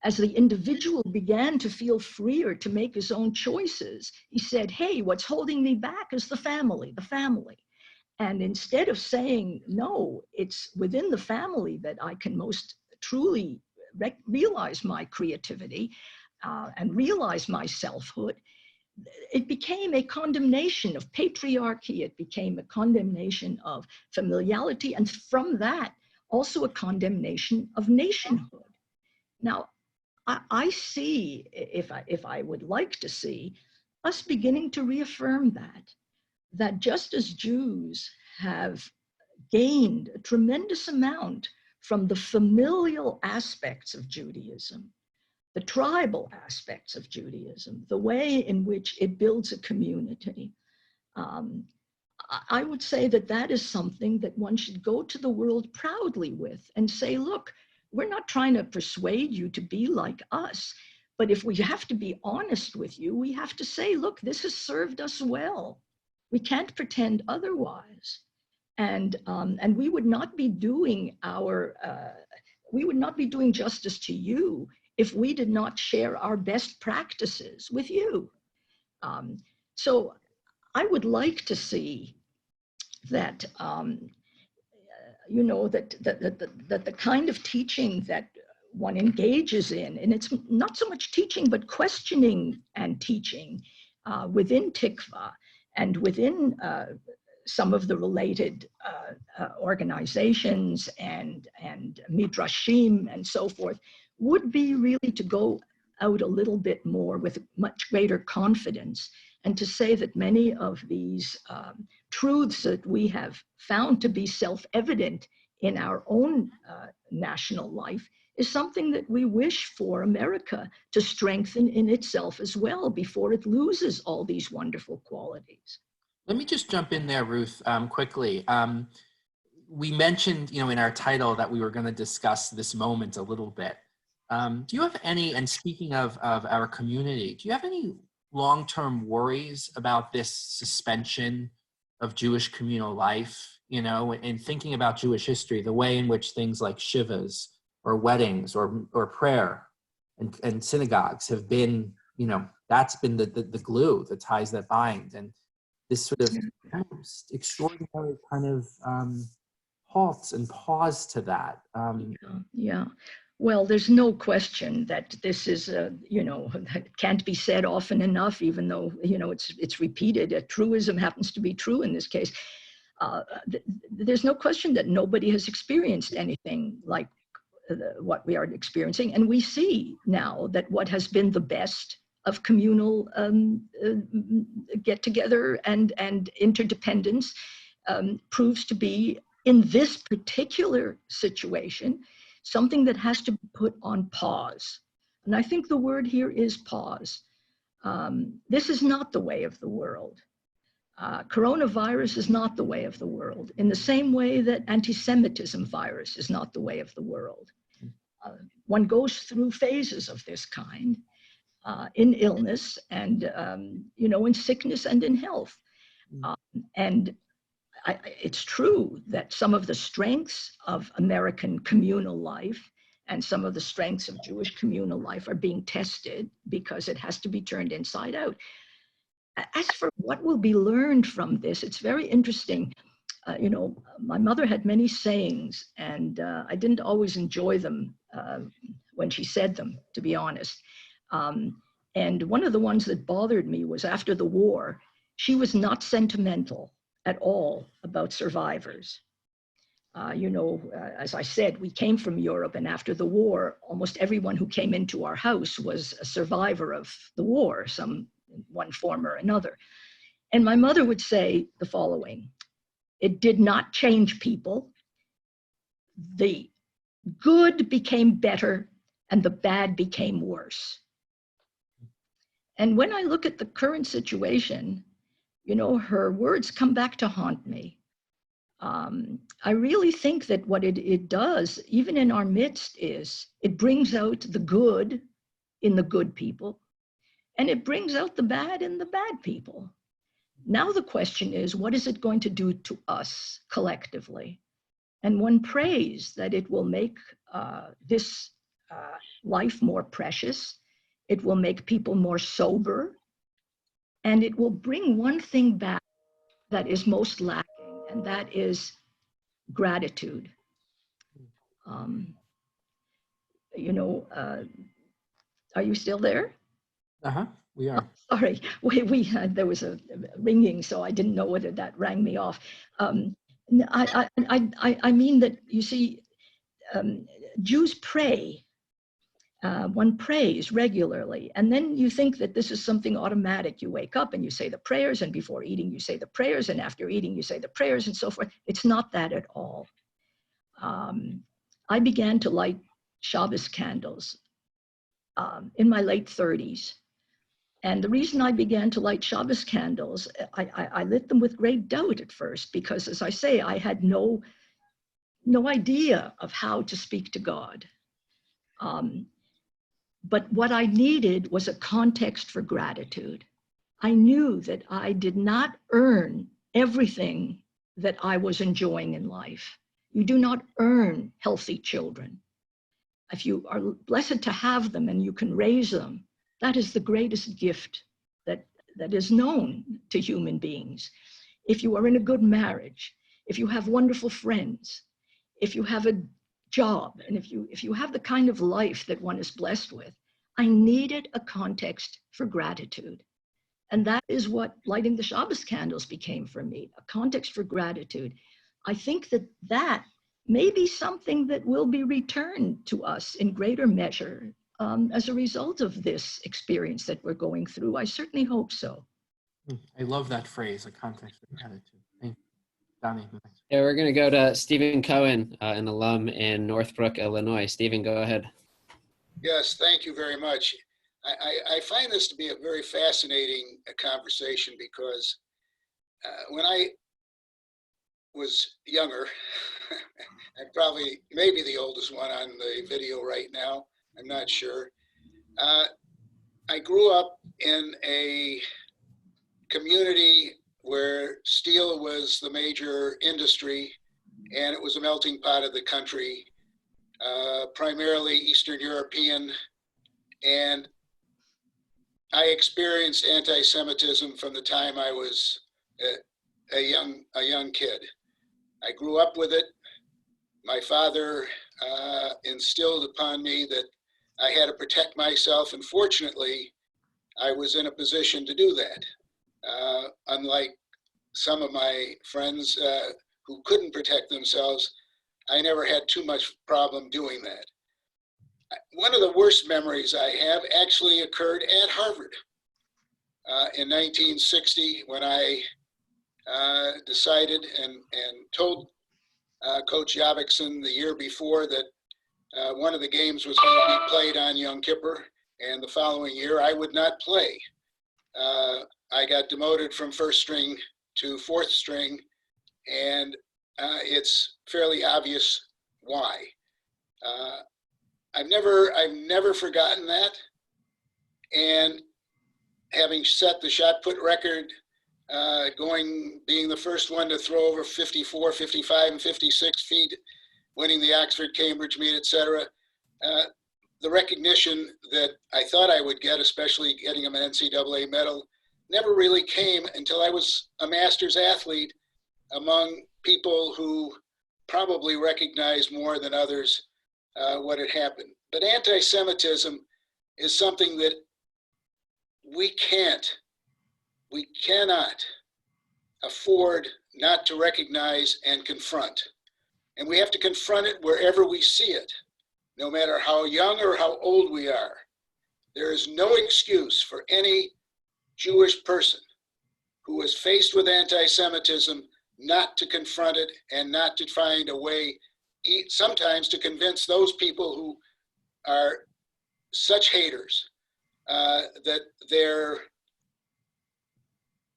as the individual began to feel freer to make his own choices, he said, hey, what's holding me back is the family. And instead of saying, no, it's within the family that I can most truly realize my creativity and realize my selfhood, it became a condemnation of patriarchy. It became a condemnation of familiarity. And from that, also a condemnation of nationhood. Now, I see, if I would like to see, us beginning to reaffirm that just as Jews have gained a tremendous amount from the familial aspects of Judaism, the tribal aspects of Judaism, the way in which it builds a community, I would say that is something that one should go to the world proudly with and say, look, we're not trying to persuade you to be like us, but if we have to be honest with you, we have to say, look, this has served us well. We can't pretend otherwise. And we would not be doing justice to you if we did not share our best practices with you. So I would like to see that, that the kind of teaching that one engages in, and it's not so much teaching, but questioning and teaching within Tikvah and within some of the related organizations and midrashim and so forth, would be really to go out a little bit more with much greater confidence, and to say that many of these truths that we have found to be self-evident in our own national life is something that we wish for America to strengthen in itself as well before it loses all these wonderful qualities. Let me just jump in there, Ruth, quickly. we mentioned, in our title that we were going to discuss this moment a little bit. Do you have any, and speaking of our community, do you have any long-term worries about this suspension of Jewish communal life, in thinking about Jewish history, the way in which things like shivas or weddings or prayer and synagogues have been, that's been the glue, the ties that bind, and this sort of extraordinary kind of halts and pause to that. Yeah. Well, there's no question that this is, that can't be said often enough, even though, it's repeated. A truism happens to be true in this case. There's no question that nobody has experienced anything like what we are experiencing. And we see now that what has been the best of communal get-together and interdependence proves to be, in this particular situation, something that has to be put on pause. And I think the word here is pause. This is not the way of the world. Coronavirus is not the way of the world, in the same way that anti-Semitism virus is not the way of the world. One goes through phases of this kind in illness and, in sickness and in health. And it's true that some of the strengths of American communal life and some of the strengths of Jewish communal life are being tested because it has to be turned inside out. As for what will be learned from this, it's very interesting. My mother had many sayings, and I didn't always enjoy them when she said them, to be honest. And one of the ones that bothered me was after the war, she was not sentimental at all about survivors. As I said, we came from Europe, and after the war, almost everyone who came into our house was a survivor of the war, in one form or another. And my mother would say the following: it did not change people. The good became better and the bad became worse. And when I look at the current situation, her words come back to haunt me. I really think that what it does, even in our midst, is it brings out the good in the good people, and it brings out the bad in the bad people. Now the question is, what is it going to do to us collectively? And one prays that it will make this life more precious. It will make people more sober. And it will bring one thing back that is most lacking, and that is gratitude. Are you still there? We are. Oh, sorry, there was a ringing, so I didn't know whether that rang me off. I mean that, you see, Jews pray. One prays regularly, and then you think that this is something automatic. You wake up and you say the prayers, and before eating you say the prayers, and after eating you say the prayers, and so forth. It's not that at all. I began to light Shabbos candles in my late 30s. And the reason I began to light Shabbos candles, I lit them with great doubt at first, because, as I say, I had no idea of how to speak to God. But what I needed was a context for gratitude. I knew that I did not earn everything that I was enjoying in life. You do not earn healthy children. If you are blessed to have them and you can raise them, that is the greatest gift that is known to human beings. If you are in a good marriage, if you have wonderful friends, if you have a job, and if you have the kind of life that one is blessed with, I needed a context for gratitude. And that is what lighting the Shabbos candles became for me, a context for gratitude. I think that may be something that will be returned to us in greater measure as a result of this experience that we're going through. I certainly hope so. I love that phrase, a context for gratitude. Thank you. Donnie. Yeah, we're going to go to Stephen Cohen, an alum in Northbrook, Illinois. Stephen, go ahead. Yes, thank you very much. I find this to be a very fascinating conversation, because when I was younger. I'm probably maybe the oldest one on the video right now. I'm not sure. I grew up in a community where steel was the major industry, and it was a melting pot of the country, primarily Eastern European. And I experienced anti-Semitism from the time I was a young kid. I grew up with it. My father instilled upon me that I had to protect myself, and fortunately, I was in a position to do that. Unlike some of my friends who couldn't protect themselves, I never had too much problem doing that. One of the worst memories I have actually occurred at Harvard in 1960, when I decided and told Coach Yavikson the year before that one of the games was going to be played on Yom Kippur, and the following year I would not play. I got demoted from first string to fourth string, and it's fairly obvious why. I've never forgotten that, and having set the shot put record, being the first one to throw over 54, 55, and 56 feet, winning the Oxford Cambridge meet, etc. The recognition that I thought I would get, especially getting an NCAA medal, never really came until I was a master's athlete among people who probably recognized more than others what had happened. But anti-Semitism is something that we cannot afford not to recognize and confront. And we have to confront it wherever we see it, no matter how young or how old we are. There is no excuse for any Jewish person who is faced with anti-Semitism not to confront it and not to find a way, sometimes to convince those people who are such haters that their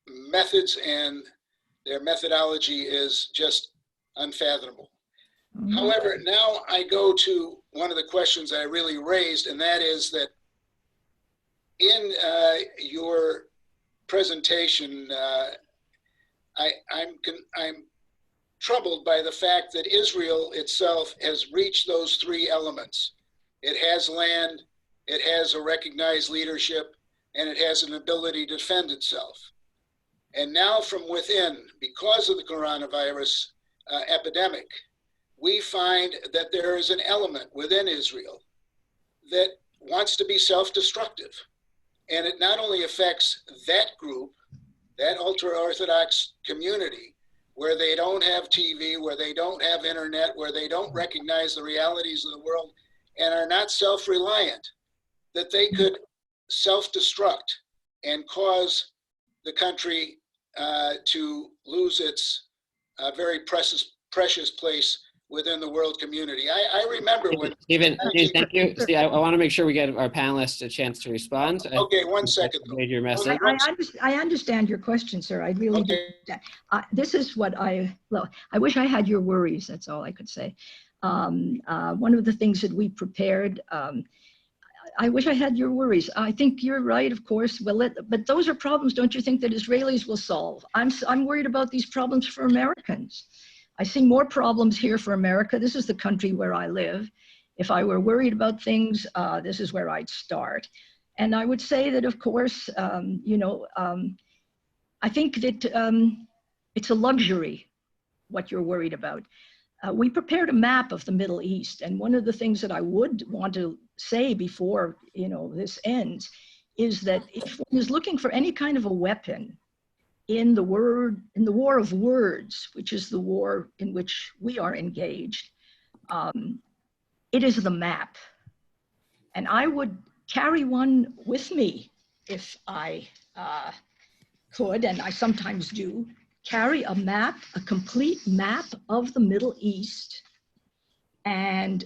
methods and their methodology is just unfathomable. Mm-hmm. However, now I go to one of the questions I really raised, and that is that in your presentation, I'm troubled by the fact that Israel itself has reached those three elements. It has land, it has a recognized leadership, and it has an ability to defend itself. And now from within, because of the coronavirus epidemic, we find that there is an element within Israel that wants to be self-destructive. And it not only affects that group, that ultra-Orthodox community, where they don't have TV, where they don't have internet, where they don't recognize the realities of the world and are not self-reliant, that they could self-destruct and cause the country to lose its very precious place within the world community. I remember when— Stephen, thank you. Steve, I want to make sure we get our panelists a chance to respond. Okay, one second. Your message. I understand your question, sir. I really do. This is what I wish I had your worries. That's all I could say. One of the things that we prepared, I wish I had your worries. I think you're right, of course. But those are problems, don't you think, that Israelis will solve? I'm worried about these problems for Americans. I see more problems here for America. This is the country where I live. If I were worried about things, this is where I'd start. And I would say that, of course, I think that it's a luxury, what you're worried about. We prepared a map of the Middle East. And one of the things that I would want to say before this ends is that if one is looking for any kind of a weapon in the war of words, which is the war in which we are engaged, it is the map. And I would carry one with me if I could, and I sometimes do, carry a map, a complete map of the Middle East, and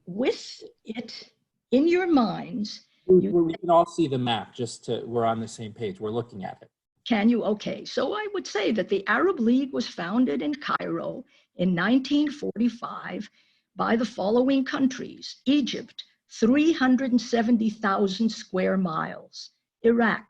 with it in your minds. We can all see the map, we're on the same page. We're looking at it. Can you? Okay, so I would say that the Arab League was founded in Cairo in 1945 by the following countries: Egypt, 370,000 square miles; Iraq,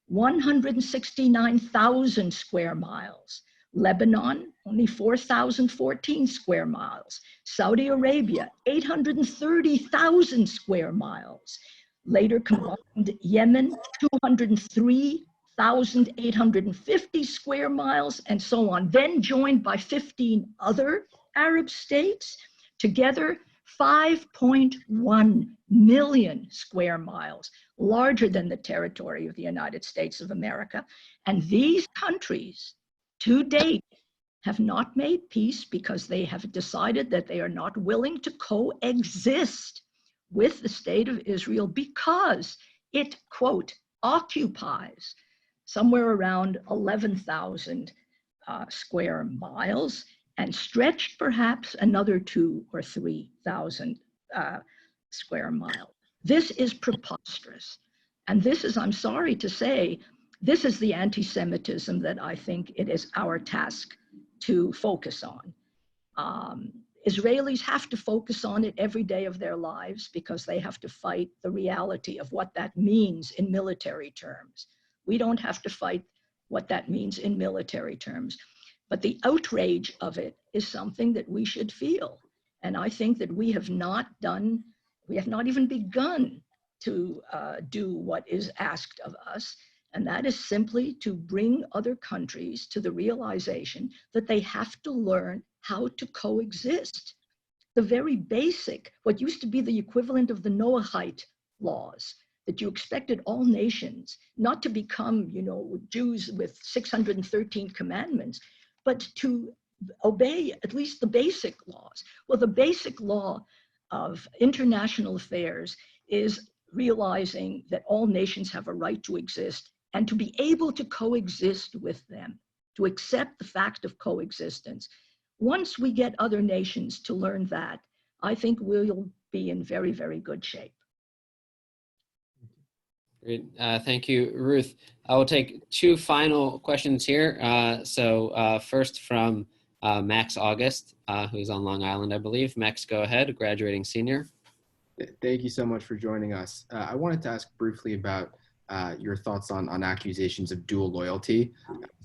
169,000 square miles; Lebanon, only 4,014 square miles; Saudi Arabia, 830,000 square miles. Later combined Yemen, 203,850 square miles, and so on. Then joined by 15 other Arab states, together 5.1 million square miles, larger than the territory of the United States of America. And these countries, to date, have not made peace because they have decided that they are not willing to coexist with the state of Israel because it, quote, occupies somewhere around 11,000 square miles and stretched perhaps another 2,000 or 3,000 square miles. This is preposterous. And this is, I'm sorry to say, this is the anti-Semitism that I think it is our task to focus on. Israelis have to focus on it every day of their lives because they have to fight the reality of what that means in military terms. We don't have to fight what that means in military terms. But the outrage of it is something that we should feel. And I think that we have not even begun to do what is asked of us. And that is simply to bring other countries to the realization that they have to learn how to coexist. The very basic, what used to be the equivalent of the Noahide laws, that you expected all nations not to become, Jews with 613 commandments, but to obey at least the basic laws. Well, the basic law of international affairs is realizing that all nations have a right to exist and to be able to coexist with them, to accept the fact of coexistence. Once we get other nations to learn that, I think we'll be in very, very good shape. Great. Thank you, Ruth. I will take two final questions here. First from Max August, who's on Long Island, I believe. Max, go ahead, graduating senior. Thank you so much for joining us. I wanted to ask briefly about your thoughts on accusations of dual loyalty,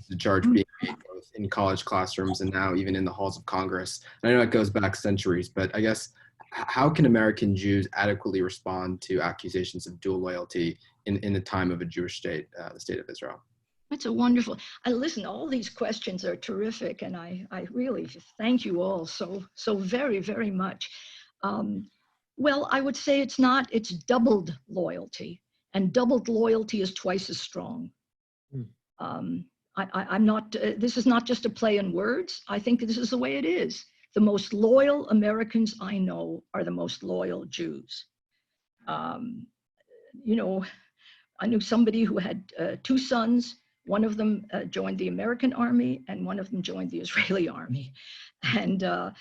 the charge being made both in college classrooms and now even in the halls of Congress. And I know it goes back centuries, but I guess how can American Jews adequately respond to accusations of dual loyalty in the time of a Jewish state, the state of Israel? That's a wonderful, listen, all these questions are terrific, and I really thank you all so very, very much. Well, I would say it's doubled loyalty, and doubled loyalty is twice as strong. I'm not, this is not just a play on words. I think this is the way it is. The most loyal Americans I know are the most loyal Jews. I knew somebody who had two sons. One of them joined the American army, and one of them joined the Israeli army. And I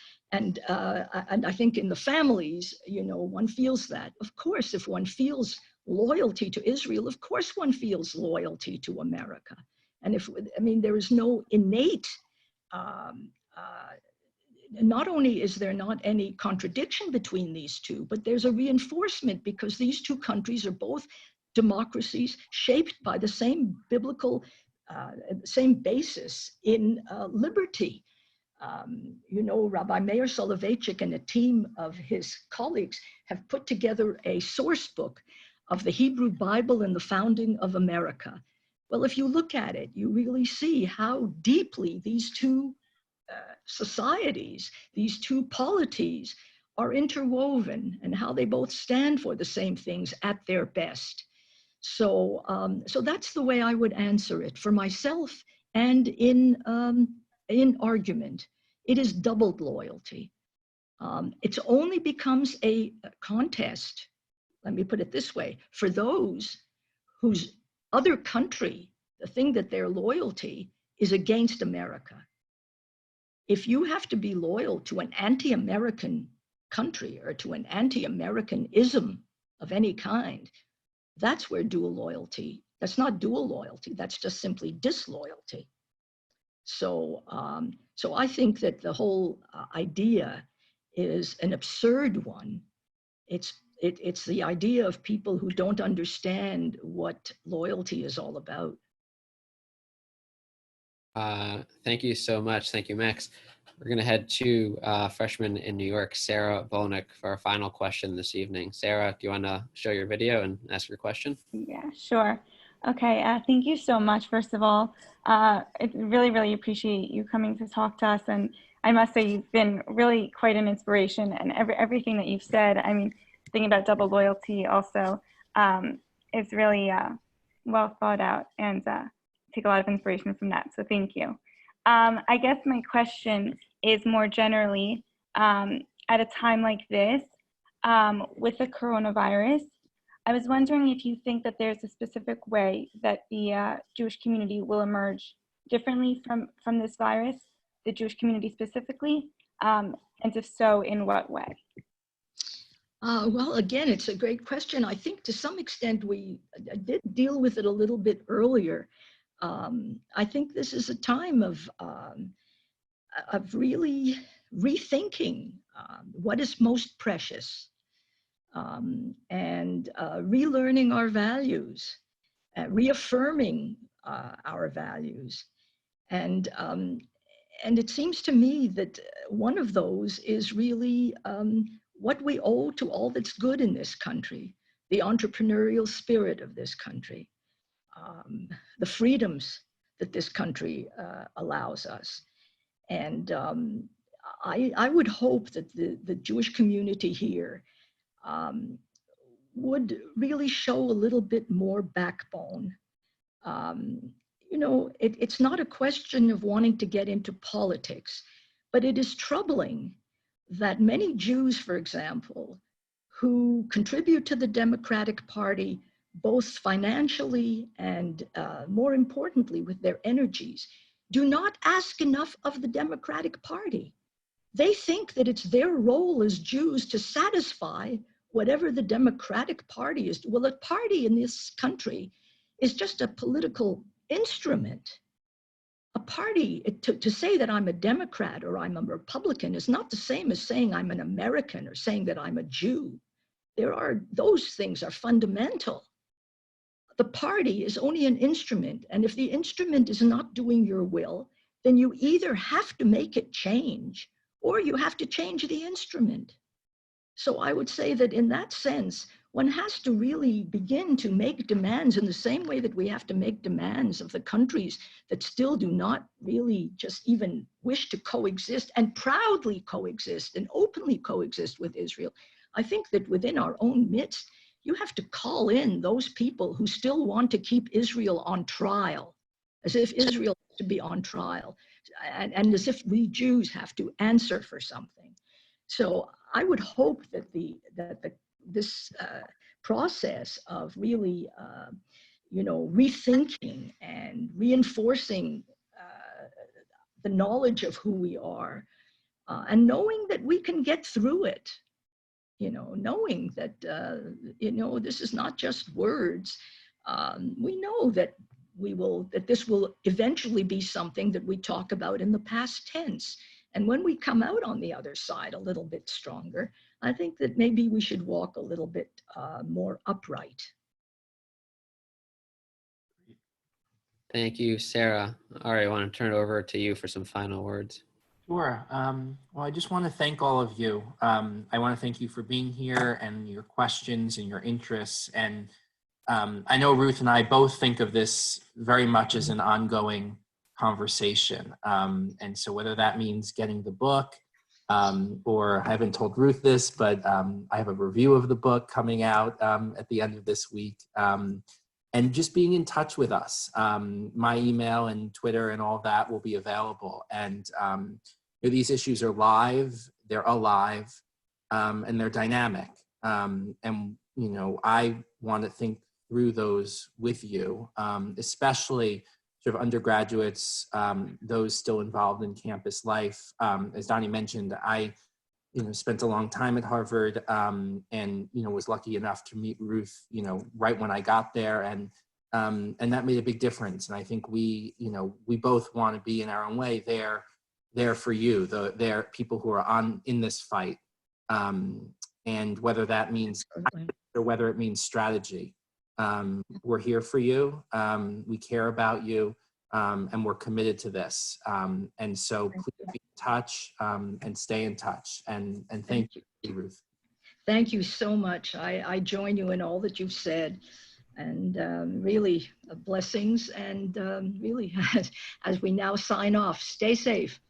think in the families, one feels that. Of course, if one feels loyalty to Israel, of course one feels loyalty to America. And there is no innate, not only is there not any contradiction between these two, but there's a reinforcement because these two countries are both democracies shaped by the same biblical, same basis in liberty. Rabbi Meir Soloveitchik and a team of his colleagues have put together a source book of the Hebrew Bible and the founding of America. Well, if you look at it, you really see how deeply these two societies, these two polities are interwoven and how they both stand for the same things at their best. So that's the way I would answer it for myself and in argument. It is doubled loyalty. It only becomes a contest, let me put it this way, for those whose other country, the thing that their loyalty is against America. If you have to be loyal to an anti-American country or to an anti-American-ism of any kind, that's where dual loyalty That's not dual loyalty. That's just simply disloyalty. So, so I think that the whole idea is an absurd one. It's the idea of people who don't understand what loyalty is all about. Thank you so much. Thank you, Max. We're going to head to freshman in New York, Sarah Bolnick, for our final question this evening. Sarah, do you want to show your video and ask your question? Yeah, sure. Okay, thank you so much, first of all. I really appreciate you coming to talk to us. And I must say, you've been really quite an inspiration. And everything that you've said, I mean, thinking about double loyalty also, is really well thought out, and take a lot of inspiration from that. So thank you. I guess my question is more generally, at a time like this, with the coronavirus, I was wondering if you think that there's a specific way that the Jewish community will emerge differently from this virus, the Jewish community specifically, and if so, in what way? Well, again, it's a great question. I think to some extent we did deal with it a little bit earlier. I think this is a time of really rethinking what is most precious, and relearning our values, reaffirming our values. And it seems to me that one of those is really what we owe to all that's good in this country, the entrepreneurial spirit of this country, the freedoms that this country allows us. And I would hope that the Jewish community here would really show a little bit more backbone. You know, it's not a question of wanting to get into politics, but it is troubling that many Jews, for example, who contribute to the Democratic Party, both financially and more importantly with their energies, do not ask enough of the Democratic Party. They think that it's their role as Jews to satisfy whatever the Democratic Party is. Well, a party in this country is just a political instrument. A party, to say that I'm a Democrat or I'm a Republican is not the same as saying I'm an American or saying that I'm a Jew. Those things are fundamental. The party is only an instrument, and if the instrument is not doing your will, then you either have to make it change or you have to change the instrument. So I would say that in that sense, one has to really begin to make demands in the same way that we have to make demands of the countries that still do not really just even wish to coexist and proudly coexist and openly coexist with Israel. I think that within our own midst, you have to call in those people who still want to keep Israel on trial, as if Israel has to be on trial, and as if we Jews have to answer for something. So I would hope that this process of really, rethinking and reinforcing the knowledge of who we are, and knowing that we can get through it, knowing that, this is not just words. We know that this will eventually be something that we talk about in the past tense. And when we come out on the other side a little bit stronger, I think that maybe we should walk a little bit more upright. Thank you, Sarah. Ari, I want to turn it over to you for some final words. Sure. Well, I just want to thank all of you. I want to thank you for being here and your questions and your interests. And I know Ruth and I both think of this very much as an ongoing conversation. And so whether that means getting the book, or I haven't told Ruth this, but I have a review of the book coming out at the end of this week. And just being in touch with us. My email and Twitter and all that will be available. And these issues are live, they're alive, and they're dynamic. And I want to think through those with you, especially sort of undergraduates, those still involved in campus life. As Donnie mentioned, I spent a long time at Harvard, and was lucky enough to meet Ruth, right when I got there. And And that made a big difference. And I think we both want to be in our own way there for you. They're people who are in this fight. And whether that means or whether it means strategy, we're here for you. We care about you, and we're committed to this. And so please be in touch and stay in touch. And thank you, Ruth. Thank you so much. I join you in all that you've said, and really blessings. And really, as we now sign off, stay safe.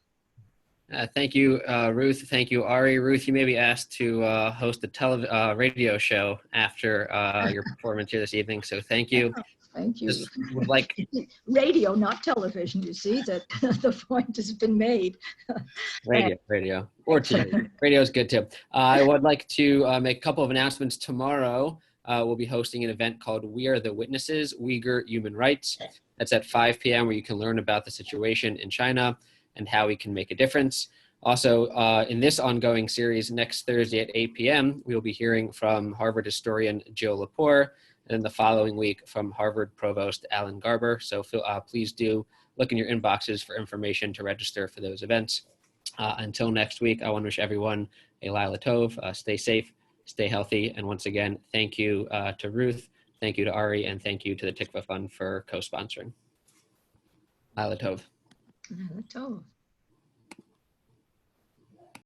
Thank you, Ruth. Thank you, Ari. Ruth, you may be asked to host a radio show after your performance here this evening. So thank you. Thank you. Just would like radio, not television. You see that the point has been made. radio, or TV. Radio is good too. I would like to make a couple of announcements. Tomorrow, we'll be hosting an event called "We Are the Witnesses: Uyghur Human Rights." That's at 5 p.m., where you can learn about the situation in China and how we can make a difference. Also, in this ongoing series, next Thursday at 8 p.m., we will be hearing from Harvard historian Joe Lepore, and then the following week from Harvard Provost Alan Garber. So please do look in your inboxes for information to register for those events. Until next week, I want to wish everyone a Laila Tov. Stay safe, stay healthy, and once again, thank you to Ruth, thank you to Ari, and thank you to the Tikvah Fund for co-sponsoring. Laila Tov. Laila Tov.